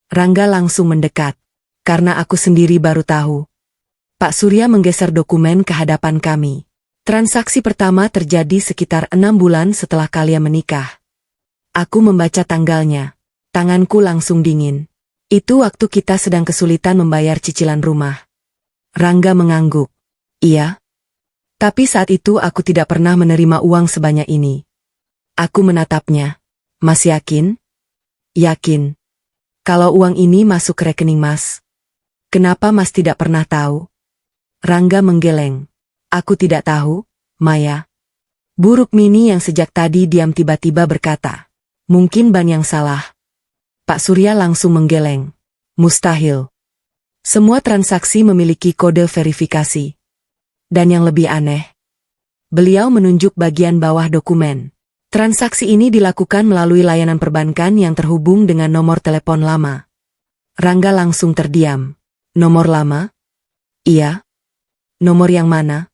Rangga langsung mendekat. Karena aku sendiri baru tahu. Pak Surya menggeser dokumen ke hadapan kami. Transaksi pertama terjadi sekitar 6 bulan setelah kalian menikah. Aku membaca tanggalnya. Tanganku langsung dingin. Itu waktu kita sedang kesulitan membayar cicilan rumah. Rangga mengangguk. Iya. Tapi saat itu aku tidak pernah menerima uang sebanyak ini. Aku menatapnya. Mas yakin? Yakin. Kalau uang ini masuk ke rekening Mas, kenapa Mas tidak pernah tahu? Rangga menggeleng. Aku tidak tahu, Maya. Bu Rukmini yang sejak tadi diam tiba-tiba berkata. Mungkin ban yang salah. Pak Surya langsung menggeleng. Mustahil. Semua transaksi memiliki kode verifikasi. Dan yang lebih aneh, beliau menunjuk bagian bawah dokumen. Transaksi ini dilakukan melalui layanan perbankan yang terhubung dengan nomor telepon lama. Rangga langsung terdiam. Nomor lama? Iya. Nomor yang mana?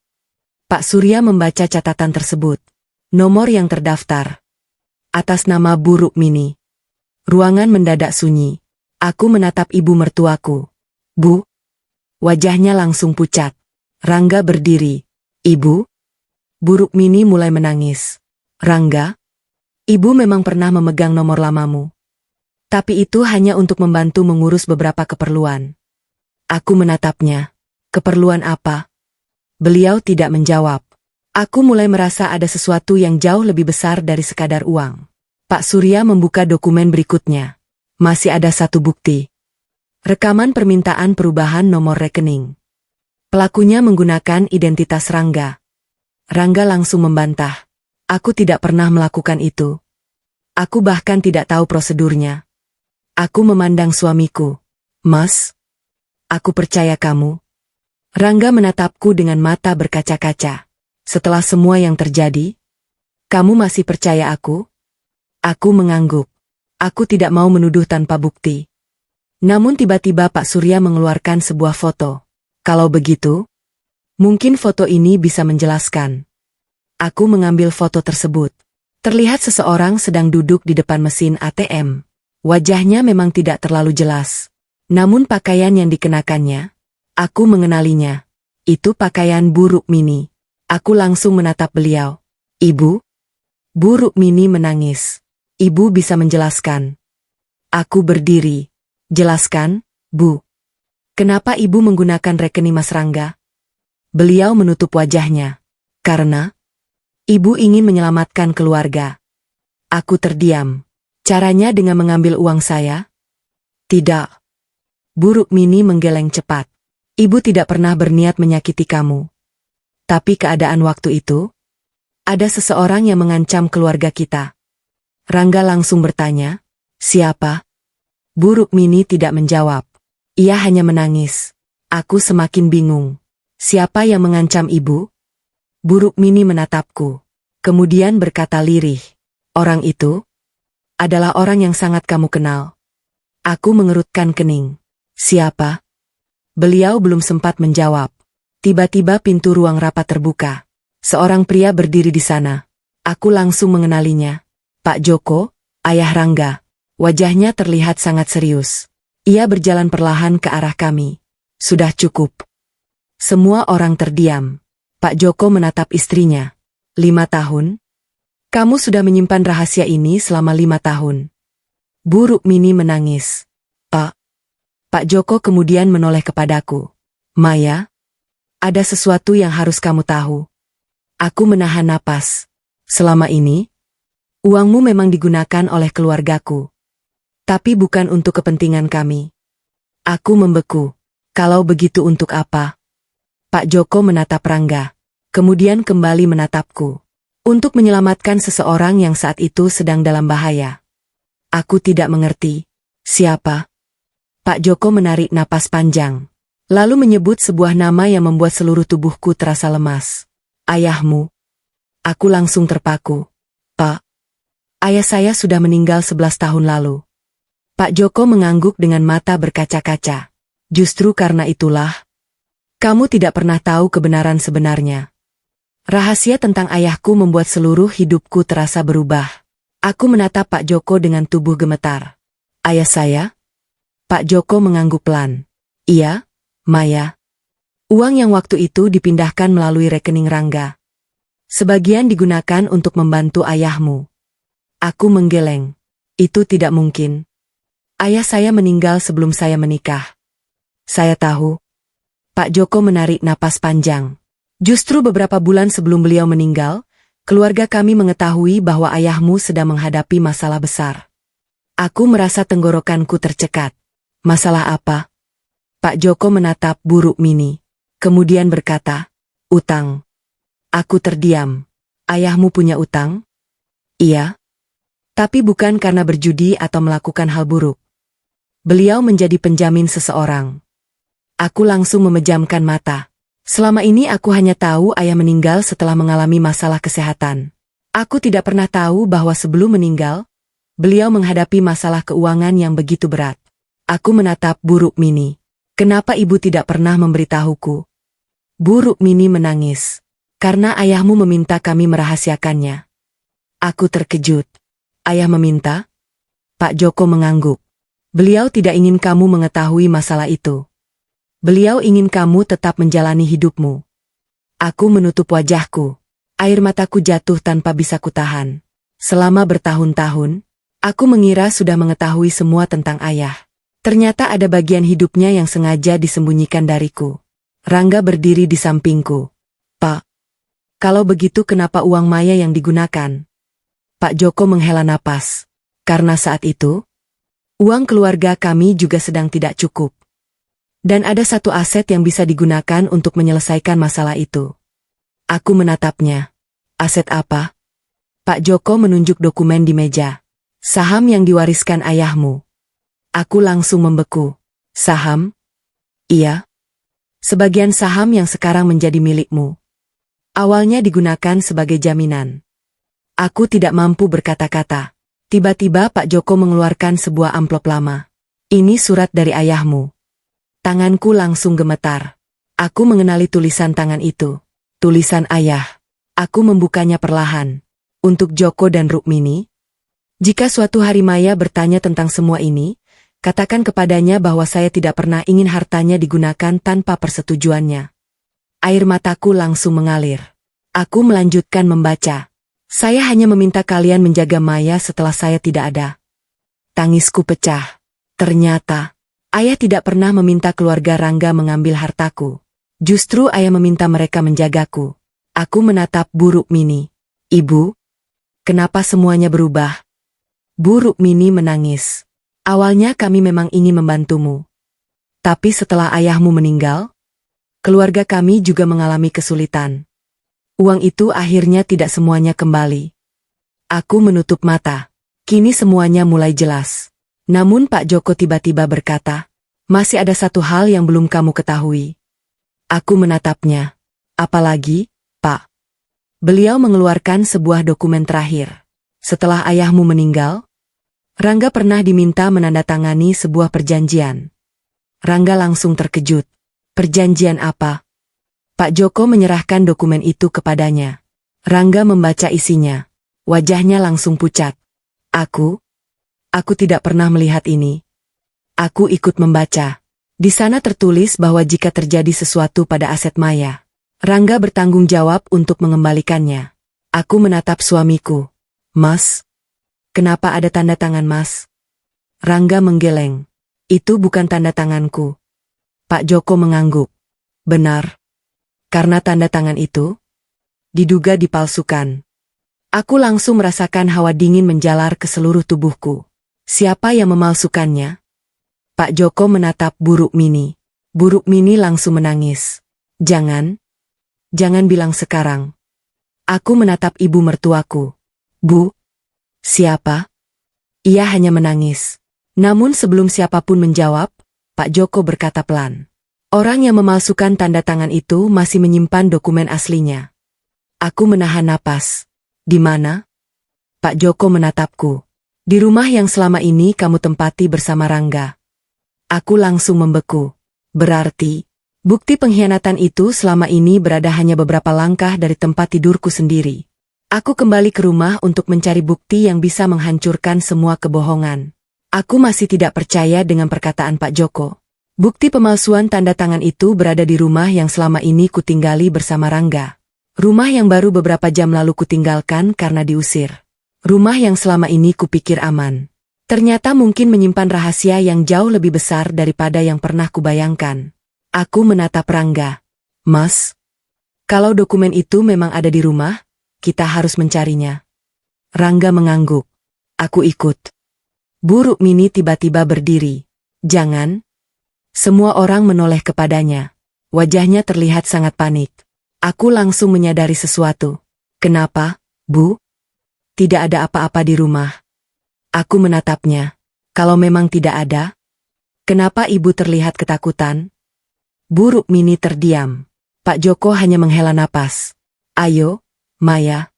Pak Surya membaca catatan tersebut. Nomor yang terdaftar. Atas nama Bu Rukmini. Ruangan mendadak sunyi. Aku menatap ibu mertuaku. Bu? Wajahnya langsung pucat. Rangga berdiri. Ibu? Bu Rukmini mulai menangis. Rangga? Ibu memang pernah memegang nomor lamamu. Tapi itu hanya untuk membantu mengurus beberapa keperluan. Aku menatapnya. Keperluan apa? Beliau tidak menjawab. Aku mulai merasa ada sesuatu yang jauh lebih besar dari sekadar uang. Pak Surya membuka dokumen berikutnya. Masih ada satu bukti. Rekaman permintaan perubahan nomor rekening. Pelakunya menggunakan identitas Rangga. Rangga langsung membantah. Aku tidak pernah melakukan itu. Aku bahkan tidak tahu prosedurnya. Aku memandang suamiku. Mas, aku percaya kamu. Rangga menatapku dengan mata berkaca-kaca. Setelah semua yang terjadi, kamu masih percaya aku? Aku mengangguk. Aku tidak mau menuduh tanpa bukti. Namun tiba-tiba Pak Surya mengeluarkan sebuah foto. Kalau begitu, mungkin foto ini bisa menjelaskan. Aku mengambil foto tersebut. Terlihat seseorang sedang duduk di depan mesin ATM. Wajahnya memang tidak terlalu jelas. Namun pakaian yang dikenakannya, aku mengenalinya. Itu pakaian Bu Rukmini. Aku langsung menatap beliau. Ibu? Bu Rukmini menangis. Ibu bisa menjelaskan. Aku berdiri. Jelaskan, Bu. Kenapa ibu menggunakan rekening Mas Rangga? Beliau menutup wajahnya. Karena ibu ingin menyelamatkan keluarga. Aku terdiam. Caranya dengan mengambil uang saya? Tidak. Bu Rukmini menggeleng cepat. Ibu tidak pernah berniat menyakiti kamu. Tapi keadaan waktu itu, ada seseorang yang mengancam keluarga kita. Rangga langsung bertanya, siapa? Bu Rukmini tidak menjawab. Ia hanya menangis. Aku semakin bingung. Siapa yang mengancam ibu? Bu Rukmini menatapku. Kemudian berkata lirih. Orang itu adalah orang yang sangat kamu kenal. Aku mengerutkan kening. Siapa? Beliau belum sempat menjawab. Tiba-tiba pintu ruang rapat terbuka. Seorang pria berdiri di sana. Aku langsung mengenalinya. Pak Joko, ayah Rangga. Wajahnya terlihat sangat serius. Ia berjalan perlahan ke arah kami. Sudah cukup. Semua orang terdiam. Pak Joko menatap istrinya. 5 tahun? Kamu sudah menyimpan rahasia ini selama 5 tahun. Bu Rukmini menangis. Pak Joko kemudian menoleh kepadaku. Maya, ada sesuatu yang harus kamu tahu. Aku menahan napas. Selama ini, uangmu memang digunakan oleh keluargaku. Tapi bukan untuk kepentingan kami. Aku membeku. Kalau begitu untuk apa? Pak Joko menatap Rangga. Kemudian kembali menatapku. Untuk menyelamatkan seseorang yang saat itu sedang dalam bahaya. Aku tidak mengerti. Siapa? Pak Joko menarik napas panjang. Lalu menyebut sebuah nama yang membuat seluruh tubuhku terasa lemas. Ayahmu. Aku langsung terpaku. Pak, ayah saya sudah meninggal 11 tahun lalu. Pak Joko mengangguk dengan mata berkaca-kaca. Justru karena itulah, kamu tidak pernah tahu kebenaran sebenarnya. Rahasia tentang ayahku membuat seluruh hidupku terasa berubah. Aku menatap Pak Joko dengan tubuh gemetar. Ayah saya? Pak Joko mengangguk pelan. Iya, Maya. Uang yang waktu itu dipindahkan melalui rekening Rangga. Sebagian digunakan untuk membantu ayahmu. Aku menggeleng. Itu tidak mungkin. Ayah saya meninggal sebelum saya menikah. Saya tahu. Pak Joko menarik napas panjang. Justru beberapa bulan sebelum beliau meninggal, keluarga kami mengetahui bahwa ayahmu sedang menghadapi masalah besar. Aku merasa tenggorokanku tercekat. Masalah apa? Pak Joko menatap Bu Rukmini. Kemudian berkata, utang. Aku terdiam. Ayahmu punya utang? Iya. Tapi bukan karena berjudi atau melakukan hal buruk. Beliau menjadi penjamin seseorang. Aku langsung memejamkan mata. Selama ini aku hanya tahu ayah meninggal setelah mengalami masalah kesehatan. Aku tidak pernah tahu bahwa sebelum meninggal, beliau menghadapi masalah keuangan yang begitu berat. Aku menatap Bu Rukmini. Kenapa ibu tidak pernah memberitahuku? Bu Rukmini menangis. Karena ayahmu meminta kami merahasiakannya. Aku terkejut. Ayah meminta? Pak Joko mengangguk. Beliau tidak ingin kamu mengetahui masalah itu. Beliau ingin kamu tetap menjalani hidupmu. Aku menutup wajahku. Air mataku jatuh tanpa bisa kutahan. Selama bertahun-tahun, aku mengira sudah mengetahui semua tentang ayah. Ternyata ada bagian hidupnya yang sengaja disembunyikan dariku. Rangga berdiri di sampingku. Pak, kalau begitu kenapa uang Maya yang digunakan? Pak Joko menghela napas. Karena saat itu, uang keluarga kami juga sedang tidak cukup. Dan ada satu aset yang bisa digunakan untuk menyelesaikan masalah itu. Aku menatapnya. Aset apa? Pak Joko menunjuk dokumen di meja. Saham yang diwariskan ayahmu. Aku langsung membeku. Saham? Iya. Sebagian saham yang sekarang menjadi milikmu. Awalnya digunakan sebagai jaminan. Aku tidak mampu berkata-kata. Tiba-tiba Pak Joko mengeluarkan sebuah amplop lama. Ini surat dari ayahmu. Tanganku langsung gemetar. Aku mengenali tulisan tangan itu. Tulisan ayah. Aku membukanya perlahan. Untuk Joko dan Rukmini. Jika suatu hari Maya bertanya tentang semua ini, katakan kepadanya bahwa saya tidak pernah ingin hartanya digunakan tanpa persetujuannya. Air mataku langsung mengalir. Aku melanjutkan membaca. Saya hanya meminta kalian menjaga Maya setelah saya tidak ada. Tangisku pecah. Ternyata, ayah tidak pernah meminta keluarga Rangga mengambil hartaku. Justru ayah meminta mereka menjagaku. Aku menatap Bu Rukmini. Ibu, kenapa semuanya berubah? Bu Rukmini menangis. Awalnya kami memang ingin membantumu. Tapi setelah ayahmu meninggal, keluarga kami juga mengalami kesulitan. Uang itu akhirnya tidak semuanya kembali. Aku menutup mata. Kini semuanya mulai jelas. Namun Pak Joko tiba-tiba berkata, masih ada satu hal yang belum kamu ketahui. Aku menatapnya. Apalagi, Pak? Beliau mengeluarkan sebuah dokumen terakhir. Setelah ayahmu meninggal, Rangga pernah diminta menandatangani sebuah perjanjian. Rangga langsung terkejut. Perjanjian apa? Pak Joko menyerahkan dokumen itu kepadanya. Rangga membaca isinya. Wajahnya langsung pucat. Aku tidak pernah melihat ini. Aku ikut membaca. Di sana tertulis bahwa jika terjadi sesuatu pada aset Maya, Rangga bertanggung jawab untuk mengembalikannya. Aku menatap suamiku. Mas, kenapa ada tanda tangan Mas? Rangga menggeleng. Itu bukan tanda tanganku. Pak Joko mengangguk. Benar. Karena tanda tangan itu diduga dipalsukan. Aku langsung merasakan hawa dingin menjalar ke seluruh tubuhku. Siapa yang memalsukannya? Pak Joko menatap Bu Rukmini. Bu Rukmini langsung menangis. Jangan bilang sekarang. Aku menatap ibu mertuaku. Bu, siapa? Ia hanya menangis. Namun sebelum siapapun menjawab, Pak Joko berkata pelan. Orang yang memalsukan tanda tangan itu masih menyimpan dokumen aslinya. Aku menahan napas. Di mana? Pak Joko menatapku. Di rumah yang selama ini kamu tempati bersama Rangga. Aku langsung membeku. Berarti, bukti pengkhianatan itu selama ini berada hanya beberapa langkah dari tempat tidurku sendiri. Aku kembali ke rumah untuk mencari bukti yang bisa menghancurkan semua kebohongan. Aku masih tidak percaya dengan perkataan Pak Joko. Bukti pemalsuan tanda tangan itu berada di rumah yang selama ini kutinggali bersama Rangga. Rumah yang baru beberapa jam lalu kutinggalkan karena diusir. Rumah yang selama ini kupikir aman. Ternyata mungkin menyimpan rahasia yang jauh lebih besar daripada yang pernah kubayangkan. Aku menatap Rangga. Mas, kalau dokumen itu memang ada di rumah, kita harus mencarinya. Rangga mengangguk. Aku ikut. Bu Rukmini tiba-tiba berdiri. Jangan. Semua orang menoleh kepadanya. Wajahnya terlihat sangat panik. Aku langsung menyadari sesuatu. Kenapa, Bu? Tidak ada apa-apa di rumah. Aku menatapnya. Kalau memang tidak ada, kenapa ibu terlihat ketakutan? Bu Rukmini terdiam. Pak Joko hanya menghela napas. Ayo, Maya.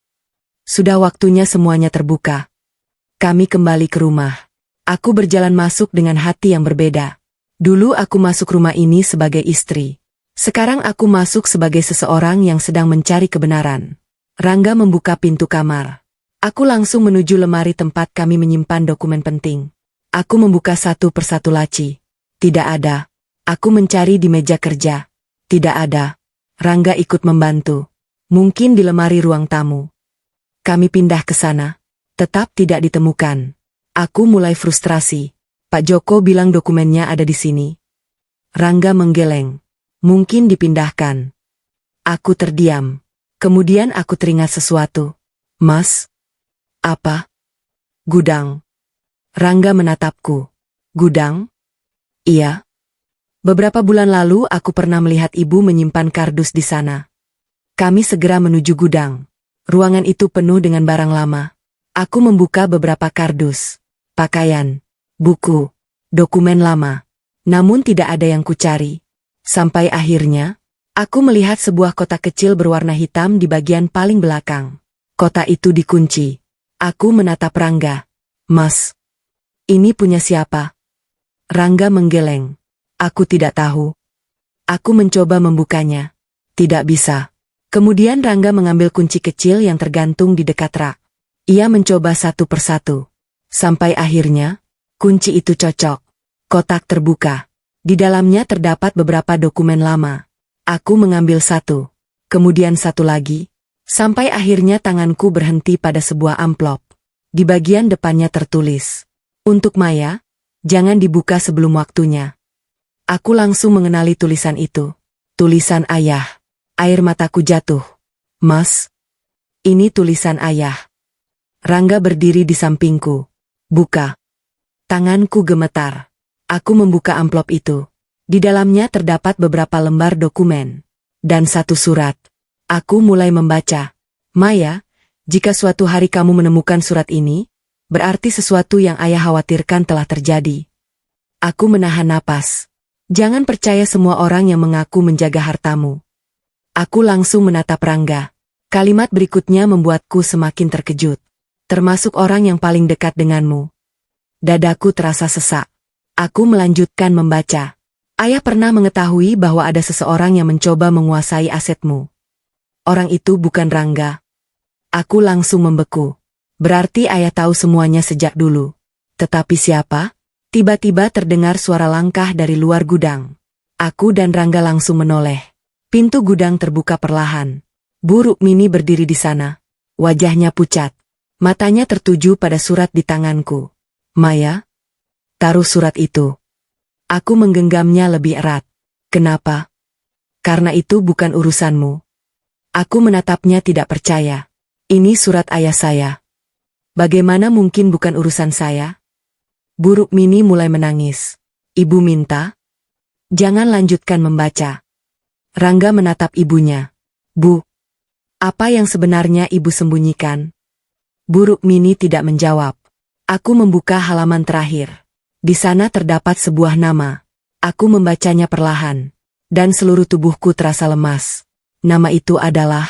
Sudah waktunya semuanya terbuka. Kami kembali ke rumah. Aku berjalan masuk dengan hati yang berbeda. Dulu aku masuk rumah ini sebagai istri. Sekarang aku masuk sebagai seseorang yang sedang mencari kebenaran. Rangga membuka pintu kamar. Aku langsung menuju lemari tempat kami menyimpan dokumen penting. Aku membuka satu persatu laci. Tidak ada. Aku mencari di meja kerja. Tidak ada. Rangga ikut membantu. Mungkin di lemari ruang tamu. Kami pindah ke sana. Tetap tidak ditemukan. Aku mulai frustrasi. Pak Joko bilang dokumennya ada di sini. Rangga menggeleng. Mungkin dipindahkan. Aku terdiam. Kemudian aku teringat sesuatu. Mas? Apa? Gudang. Rangga menatapku. Gudang? Iya. Beberapa bulan lalu aku pernah melihat ibu menyimpan kardus di sana. Kami segera menuju gudang. Ruangan itu penuh dengan barang lama. Aku membuka beberapa kardus, pakaian, buku, dokumen lama. Namun tidak ada yang kucari. Sampai akhirnya, aku melihat sebuah kotak kecil berwarna hitam di bagian paling belakang. Kotak itu dikunci. Aku menatap Rangga. Mas, ini punya siapa? Rangga menggeleng. Aku tidak tahu. Aku mencoba membukanya. Tidak bisa. Kemudian Rangga mengambil kunci kecil yang tergantung di dekat rak. Ia mencoba satu persatu. Sampai akhirnya, kunci itu cocok. Kotak terbuka. Di dalamnya terdapat beberapa dokumen lama. Aku mengambil satu. Kemudian satu lagi. Sampai akhirnya tanganku berhenti pada sebuah amplop. Di bagian depannya tertulis. Untuk Maya, jangan dibuka sebelum waktunya. Aku langsung mengenali tulisan itu. Tulisan ayah. Air mataku jatuh. Mas, ini tulisan ayah. Rangga berdiri di sampingku. Buka. Tanganku gemetar. Aku membuka amplop itu. Di dalamnya terdapat beberapa lembar dokumen. Dan satu surat. Aku mulai membaca. Maya, jika suatu hari kamu menemukan surat ini, berarti sesuatu yang ayah khawatirkan telah terjadi. Aku menahan napas. Jangan percaya semua orang yang mengaku menjaga hartamu. Aku langsung menatap Rangga. Kalimat berikutnya membuatku semakin terkejut. Termasuk orang yang paling dekat denganmu. Dadaku terasa sesak. Aku melanjutkan membaca. Ayah pernah mengetahui bahwa ada seseorang yang mencoba menguasai asetmu. Orang itu bukan Rangga. Aku langsung membeku. Berarti ayah tahu semuanya sejak dulu. Tetapi siapa? Tiba-tiba terdengar suara langkah dari luar gudang. Aku dan Rangga langsung menoleh. Pintu gudang terbuka perlahan. Bu Rukmini berdiri di sana. Wajahnya pucat. Matanya tertuju pada surat di tanganku. Maya, taruh surat itu. Aku menggenggamnya lebih erat. Kenapa? Karena itu bukan urusanmu. Aku menatapnya tidak percaya. Ini surat ayah saya. Bagaimana mungkin bukan urusan saya? Bu Rukmini mulai menangis. Ibu minta? Jangan lanjutkan membaca. Rangga menatap ibunya. Bu, apa yang sebenarnya ibu sembunyikan? Bu Rukmini tidak menjawab. Aku membuka halaman terakhir. Di sana terdapat sebuah nama. Aku membacanya perlahan. Dan seluruh tubuhku terasa lemas. Nama itu adalah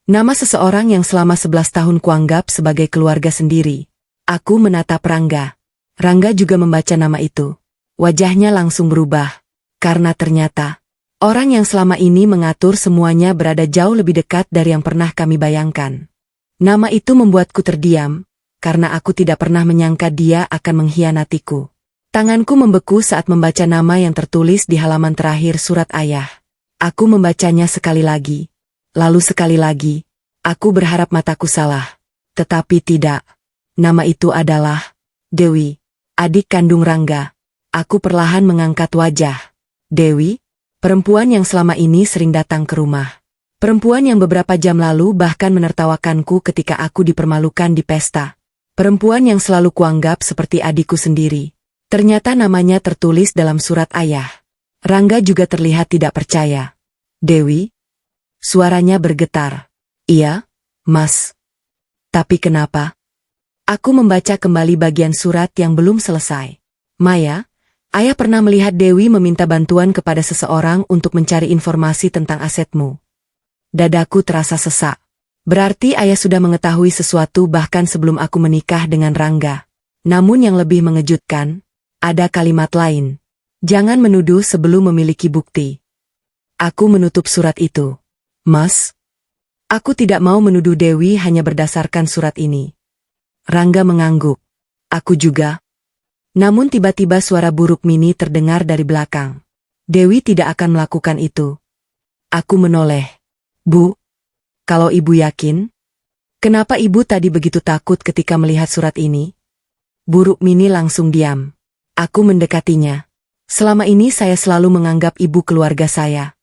nama seseorang yang selama 11 tahun kuanggap sebagai keluarga sendiri. Aku menatap Rangga. Rangga juga membaca nama itu. Wajahnya langsung berubah. Karena ternyata, orang yang selama ini mengatur semuanya berada jauh lebih dekat dari yang pernah kami bayangkan. Nama itu membuatku terdiam, karena aku tidak pernah menyangka dia akan mengkhianatiku. Tanganku membeku saat membaca nama yang tertulis di halaman terakhir surat ayah. Aku membacanya sekali lagi. Lalu sekali lagi. Aku berharap mataku salah. Tetapi tidak. Nama itu adalah Dewi. Adik kandung Rangga. Aku perlahan mengangkat wajah. Dewi, perempuan yang selama ini sering datang ke rumah. Perempuan yang beberapa jam lalu bahkan menertawakanku ketika aku dipermalukan di pesta. Perempuan yang selalu kuanggap seperti adikku sendiri. Ternyata namanya tertulis dalam surat ayah. Rangga juga terlihat tidak percaya. Dewi? Suaranya bergetar. Iya, Mas. Tapi kenapa? Aku membaca kembali bagian surat yang belum selesai. Maya, Ayah pernah melihat Dewi meminta bantuan kepada seseorang untuk mencari informasi tentang asetmu. Dadaku terasa sesak. Berarti ayah sudah mengetahui sesuatu bahkan sebelum aku menikah dengan Rangga. Namun yang lebih mengejutkan, ada kalimat lain. Jangan menuduh sebelum memiliki bukti. Aku menutup surat itu. Mas, aku tidak mau menuduh Dewi hanya berdasarkan surat ini. Rangga mengangguk. Aku juga. Namun tiba-tiba suara buruk Mini terdengar dari belakang. Dewi tidak akan melakukan itu. Aku menoleh. Bu, kalau ibu yakin, kenapa ibu tadi begitu takut ketika melihat surat ini? Buruk Mini langsung diam. Aku mendekatinya. Selama ini saya selalu menganggap ibu keluarga saya.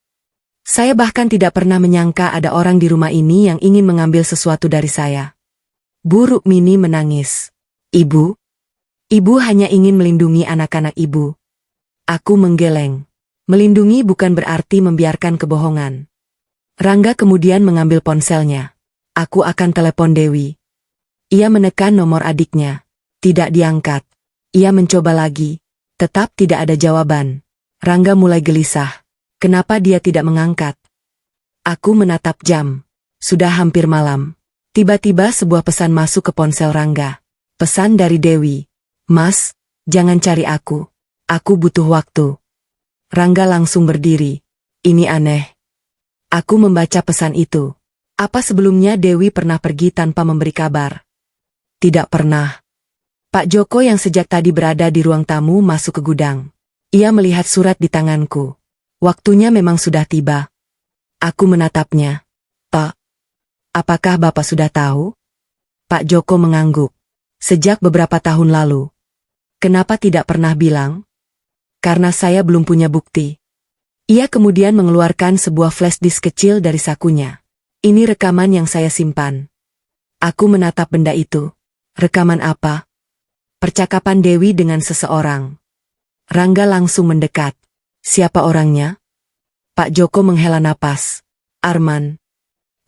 Saya bahkan tidak pernah menyangka ada orang di rumah ini yang ingin mengambil sesuatu dari saya. Buruk Mini menangis. Ibu hanya ingin melindungi anak-anak ibu. Aku menggeleng. Melindungi bukan berarti membiarkan kebohongan. Rangga kemudian mengambil ponselnya. Aku akan telepon Dewi. Ia menekan nomor adiknya. Tidak diangkat. Ia mencoba lagi. Tetap tidak ada jawaban. Rangga mulai gelisah. Kenapa dia tidak mengangkat? Aku menatap jam. Sudah hampir malam. Tiba-tiba sebuah pesan masuk ke ponsel Rangga. Pesan dari Dewi. Mas, jangan cari aku. Aku butuh waktu. Rangga langsung berdiri. Ini aneh. Aku membaca pesan itu. Apa sebelumnya Dewi pernah pergi tanpa memberi kabar? Tidak pernah. Pak Joko yang sejak tadi berada di ruang tamu masuk ke gudang. Ia melihat surat di tanganku. Waktunya memang sudah tiba. Aku menatapnya. Pak, apakah Bapak sudah tahu? Pak Joko mengangguk. Sejak beberapa tahun lalu. Kenapa tidak pernah bilang? Karena saya belum punya bukti. Ia kemudian mengeluarkan sebuah flash disk kecil dari sakunya. Ini rekaman yang saya simpan. Aku menatap benda itu. Rekaman apa? Percakapan Dewi dengan seseorang. Rangga langsung mendekat. Siapa orangnya? Pak Joko menghela napas. Arman.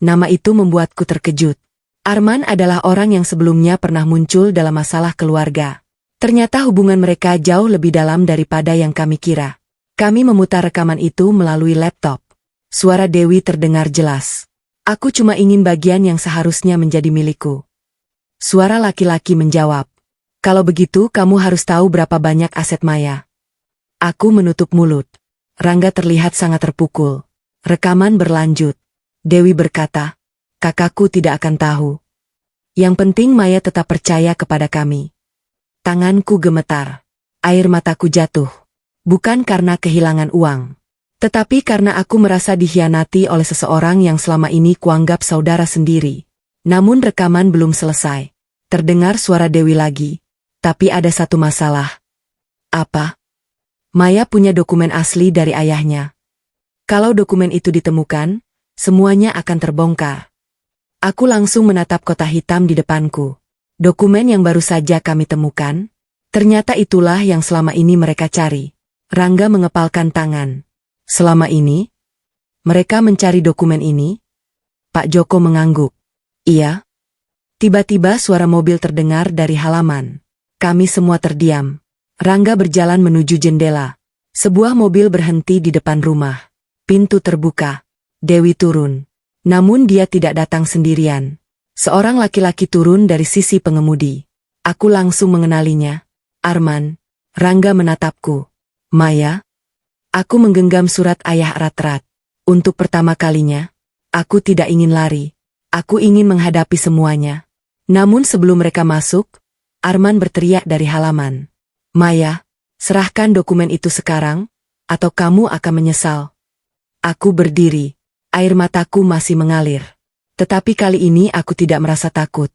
Nama itu membuatku terkejut. Arman adalah orang yang sebelumnya pernah muncul dalam masalah keluarga. Ternyata hubungan mereka jauh lebih dalam daripada yang kami kira. Kami memutar rekaman itu melalui laptop. Suara Dewi terdengar jelas. Aku cuma ingin bagian yang seharusnya menjadi milikku. Suara laki-laki menjawab. Kalau begitu kamu harus tahu berapa banyak aset Maya. Aku menutup mulut. Rangga terlihat sangat terpukul. Rekaman berlanjut. Dewi berkata, kakakku tidak akan tahu. Yang penting Maya tetap percaya kepada kami. Tanganku gemetar. Air mataku jatuh. Bukan karena kehilangan uang. Tetapi karena aku merasa dikhianati oleh seseorang yang selama ini kuanggap saudara sendiri. Namun rekaman belum selesai. Terdengar suara Dewi lagi. Tapi ada satu masalah. Apa? Maya punya dokumen asli dari ayahnya. Kalau dokumen itu ditemukan, semuanya akan terbongkar. Aku langsung menatap kotak hitam di depanku. Dokumen yang baru saja kami temukan, ternyata itulah yang selama ini mereka cari. Rangga mengepalkan tangan. Selama ini, mereka mencari dokumen ini? Pak Joko mengangguk. Iya. Tiba-tiba suara mobil terdengar dari halaman. Kami semua terdiam. Rangga berjalan menuju jendela. Sebuah mobil berhenti di depan rumah. Pintu terbuka. Dewi turun. Namun dia tidak datang sendirian. Seorang laki-laki turun dari sisi pengemudi. Aku langsung mengenalinya. Arman. Rangga menatapku. Maya? Aku menggenggam surat ayah erat-erat. Untuk pertama kalinya, aku tidak ingin lari. Aku ingin menghadapi semuanya. Namun sebelum mereka masuk, Arman berteriak dari halaman. Maya, serahkan dokumen itu sekarang, atau kamu akan menyesal. Aku berdiri. Air mataku masih mengalir. Tetapi kali ini aku tidak merasa takut.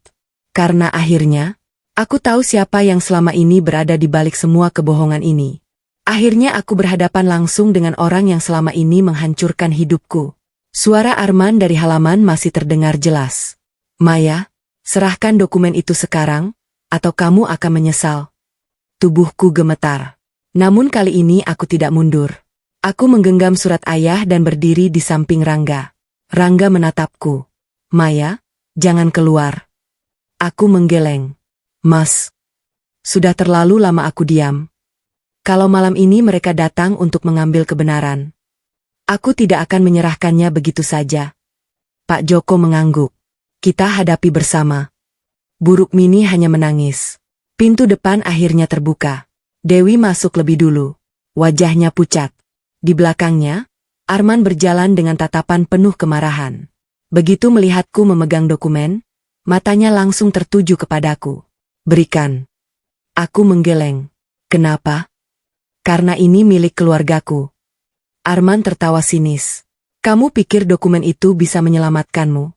Karena akhirnya, aku tahu siapa yang selama ini berada di balik semua kebohongan ini. Akhirnya aku berhadapan langsung dengan orang yang selama ini menghancurkan hidupku. Suara Arman dari halaman masih terdengar jelas. Maya, serahkan dokumen itu sekarang, atau kamu akan menyesal. Tubuhku gemetar. Namun kali ini aku tidak mundur. Aku menggenggam surat ayah dan berdiri di samping Rangga. Rangga menatapku. Maya, jangan keluar. Aku menggeleng. Mas, sudah terlalu lama aku diam. Kalau malam ini mereka datang untuk mengambil kebenaran, aku tidak akan menyerahkannya begitu saja. Pak Joko mengangguk. Kita hadapi bersama. Bu Rukmini hanya menangis. Pintu depan akhirnya terbuka. Dewi masuk lebih dulu. Wajahnya pucat. Di belakangnya, Arman berjalan dengan tatapan penuh kemarahan. Begitu melihatku memegang dokumen, matanya langsung tertuju kepadaku. Berikan. Aku menggeleng. Kenapa? Karena ini milik keluargaku. Arman tertawa sinis. Kamu pikir dokumen itu bisa menyelamatkanmu?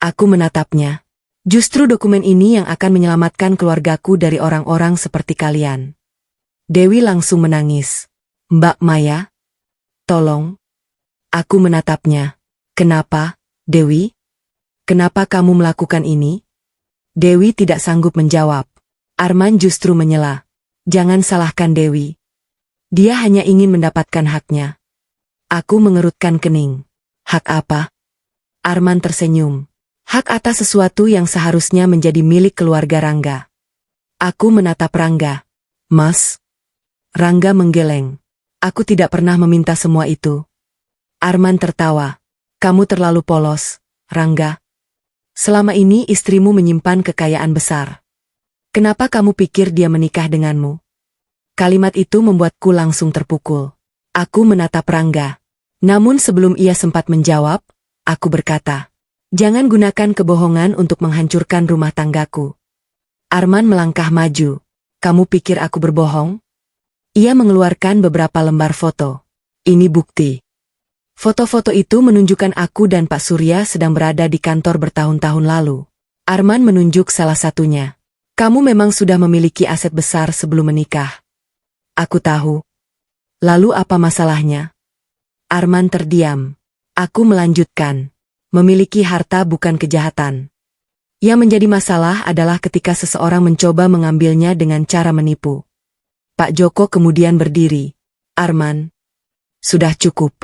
Aku menatapnya. Justru dokumen ini yang akan menyelamatkan keluargaku dari orang-orang seperti kalian. Dewi langsung menangis. Mbak Maya? Tolong. Aku menatapnya. Kenapa, Dewi? Kenapa kamu melakukan ini? Dewi tidak sanggup menjawab. Arman justru menyela. Jangan salahkan Dewi. Dia hanya ingin mendapatkan haknya. Aku mengerutkan kening. Hak apa? Arman tersenyum. Hak atas sesuatu yang seharusnya menjadi milik keluarga Rangga. Aku menatap Rangga. Mas? Rangga menggeleng. Aku tidak pernah meminta semua itu. Arman tertawa. Kamu terlalu polos, Rangga. Selama ini istrimu menyimpan kekayaan besar. Kenapa kamu pikir dia menikah denganmu? Kalimat itu membuatku langsung terpukul. Aku menatap Rangga. Namun sebelum ia sempat menjawab, aku berkata, jangan gunakan kebohongan untuk menghancurkan rumah tanggaku. Arman melangkah maju. Kamu pikir aku berbohong? Ia mengeluarkan beberapa lembar foto. Ini bukti. Foto-foto itu menunjukkan aku dan Pak Surya sedang berada di kantor bertahun-tahun lalu. Arman menunjuk salah satunya. Kamu memang sudah memiliki aset besar sebelum menikah. Aku tahu. Lalu apa masalahnya? Arman terdiam. Aku melanjutkan. Memiliki harta bukan kejahatan. Yang menjadi masalah adalah ketika seseorang mencoba mengambilnya dengan cara menipu. Pak Joko kemudian berdiri. Arman. Sudah cukup.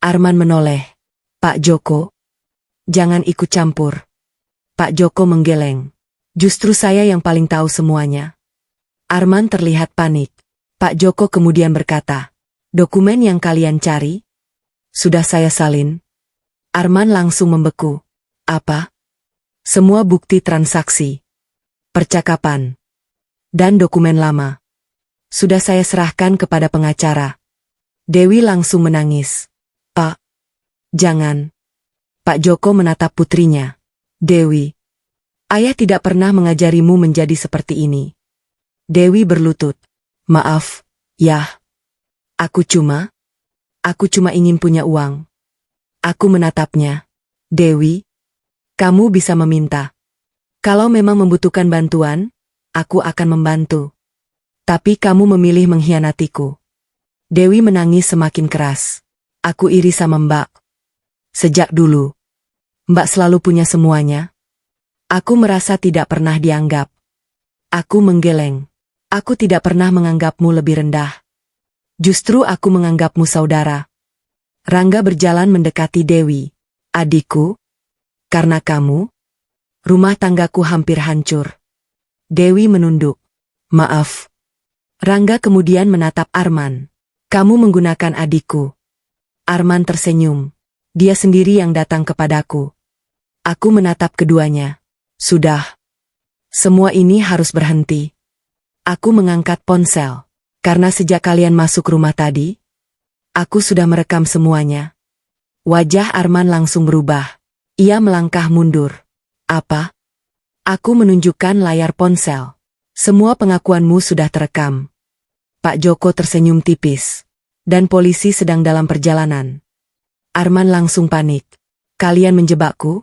Arman menoleh. Pak Joko. Jangan ikut campur. Pak Joko menggeleng. Justru saya yang paling tahu semuanya. Arman terlihat panik. Pak Joko kemudian berkata, dokumen yang kalian cari? Sudah saya salin. Arman langsung membeku. Apa? Semua bukti transaksi, percakapan, dan dokumen lama. Sudah saya serahkan kepada pengacara. Dewi langsung menangis. Pak, jangan. Pak Joko menatap putrinya. Dewi, ayah tidak pernah mengajarimu menjadi seperti ini. Dewi berlutut. Maaf, Yah. Aku cuma ingin punya uang. Aku menatapnya. Dewi, kamu bisa meminta. Kalau memang membutuhkan bantuan, aku akan membantu. Tapi kamu memilih mengkhianatiku. Dewi menangis semakin keras. Aku iri sama Mbak. Sejak dulu, Mbak selalu punya semuanya. Aku merasa tidak pernah dianggap. Aku menggeleng. Aku tidak pernah menganggapmu lebih rendah. Justru aku menganggapmu saudara. Rangga berjalan mendekati Dewi. Adikku, karena kamu, rumah tanggaku hampir hancur. Dewi menunduk. Maaf. Rangga kemudian menatap Arman. Kamu menggunakan adikku. Arman tersenyum. Dia sendiri yang datang kepadaku. Aku menatap keduanya. Sudah. Semua ini harus berhenti. Aku mengangkat ponsel. Karena sejak kalian masuk rumah tadi, aku sudah merekam semuanya. Wajah Arman langsung berubah. Ia melangkah mundur. Apa? Aku menunjukkan layar ponsel. Semua pengakuanmu sudah terekam. Pak Joko tersenyum tipis. Dan polisi sedang dalam perjalanan. Arman langsung panik. Kalian menjebakku?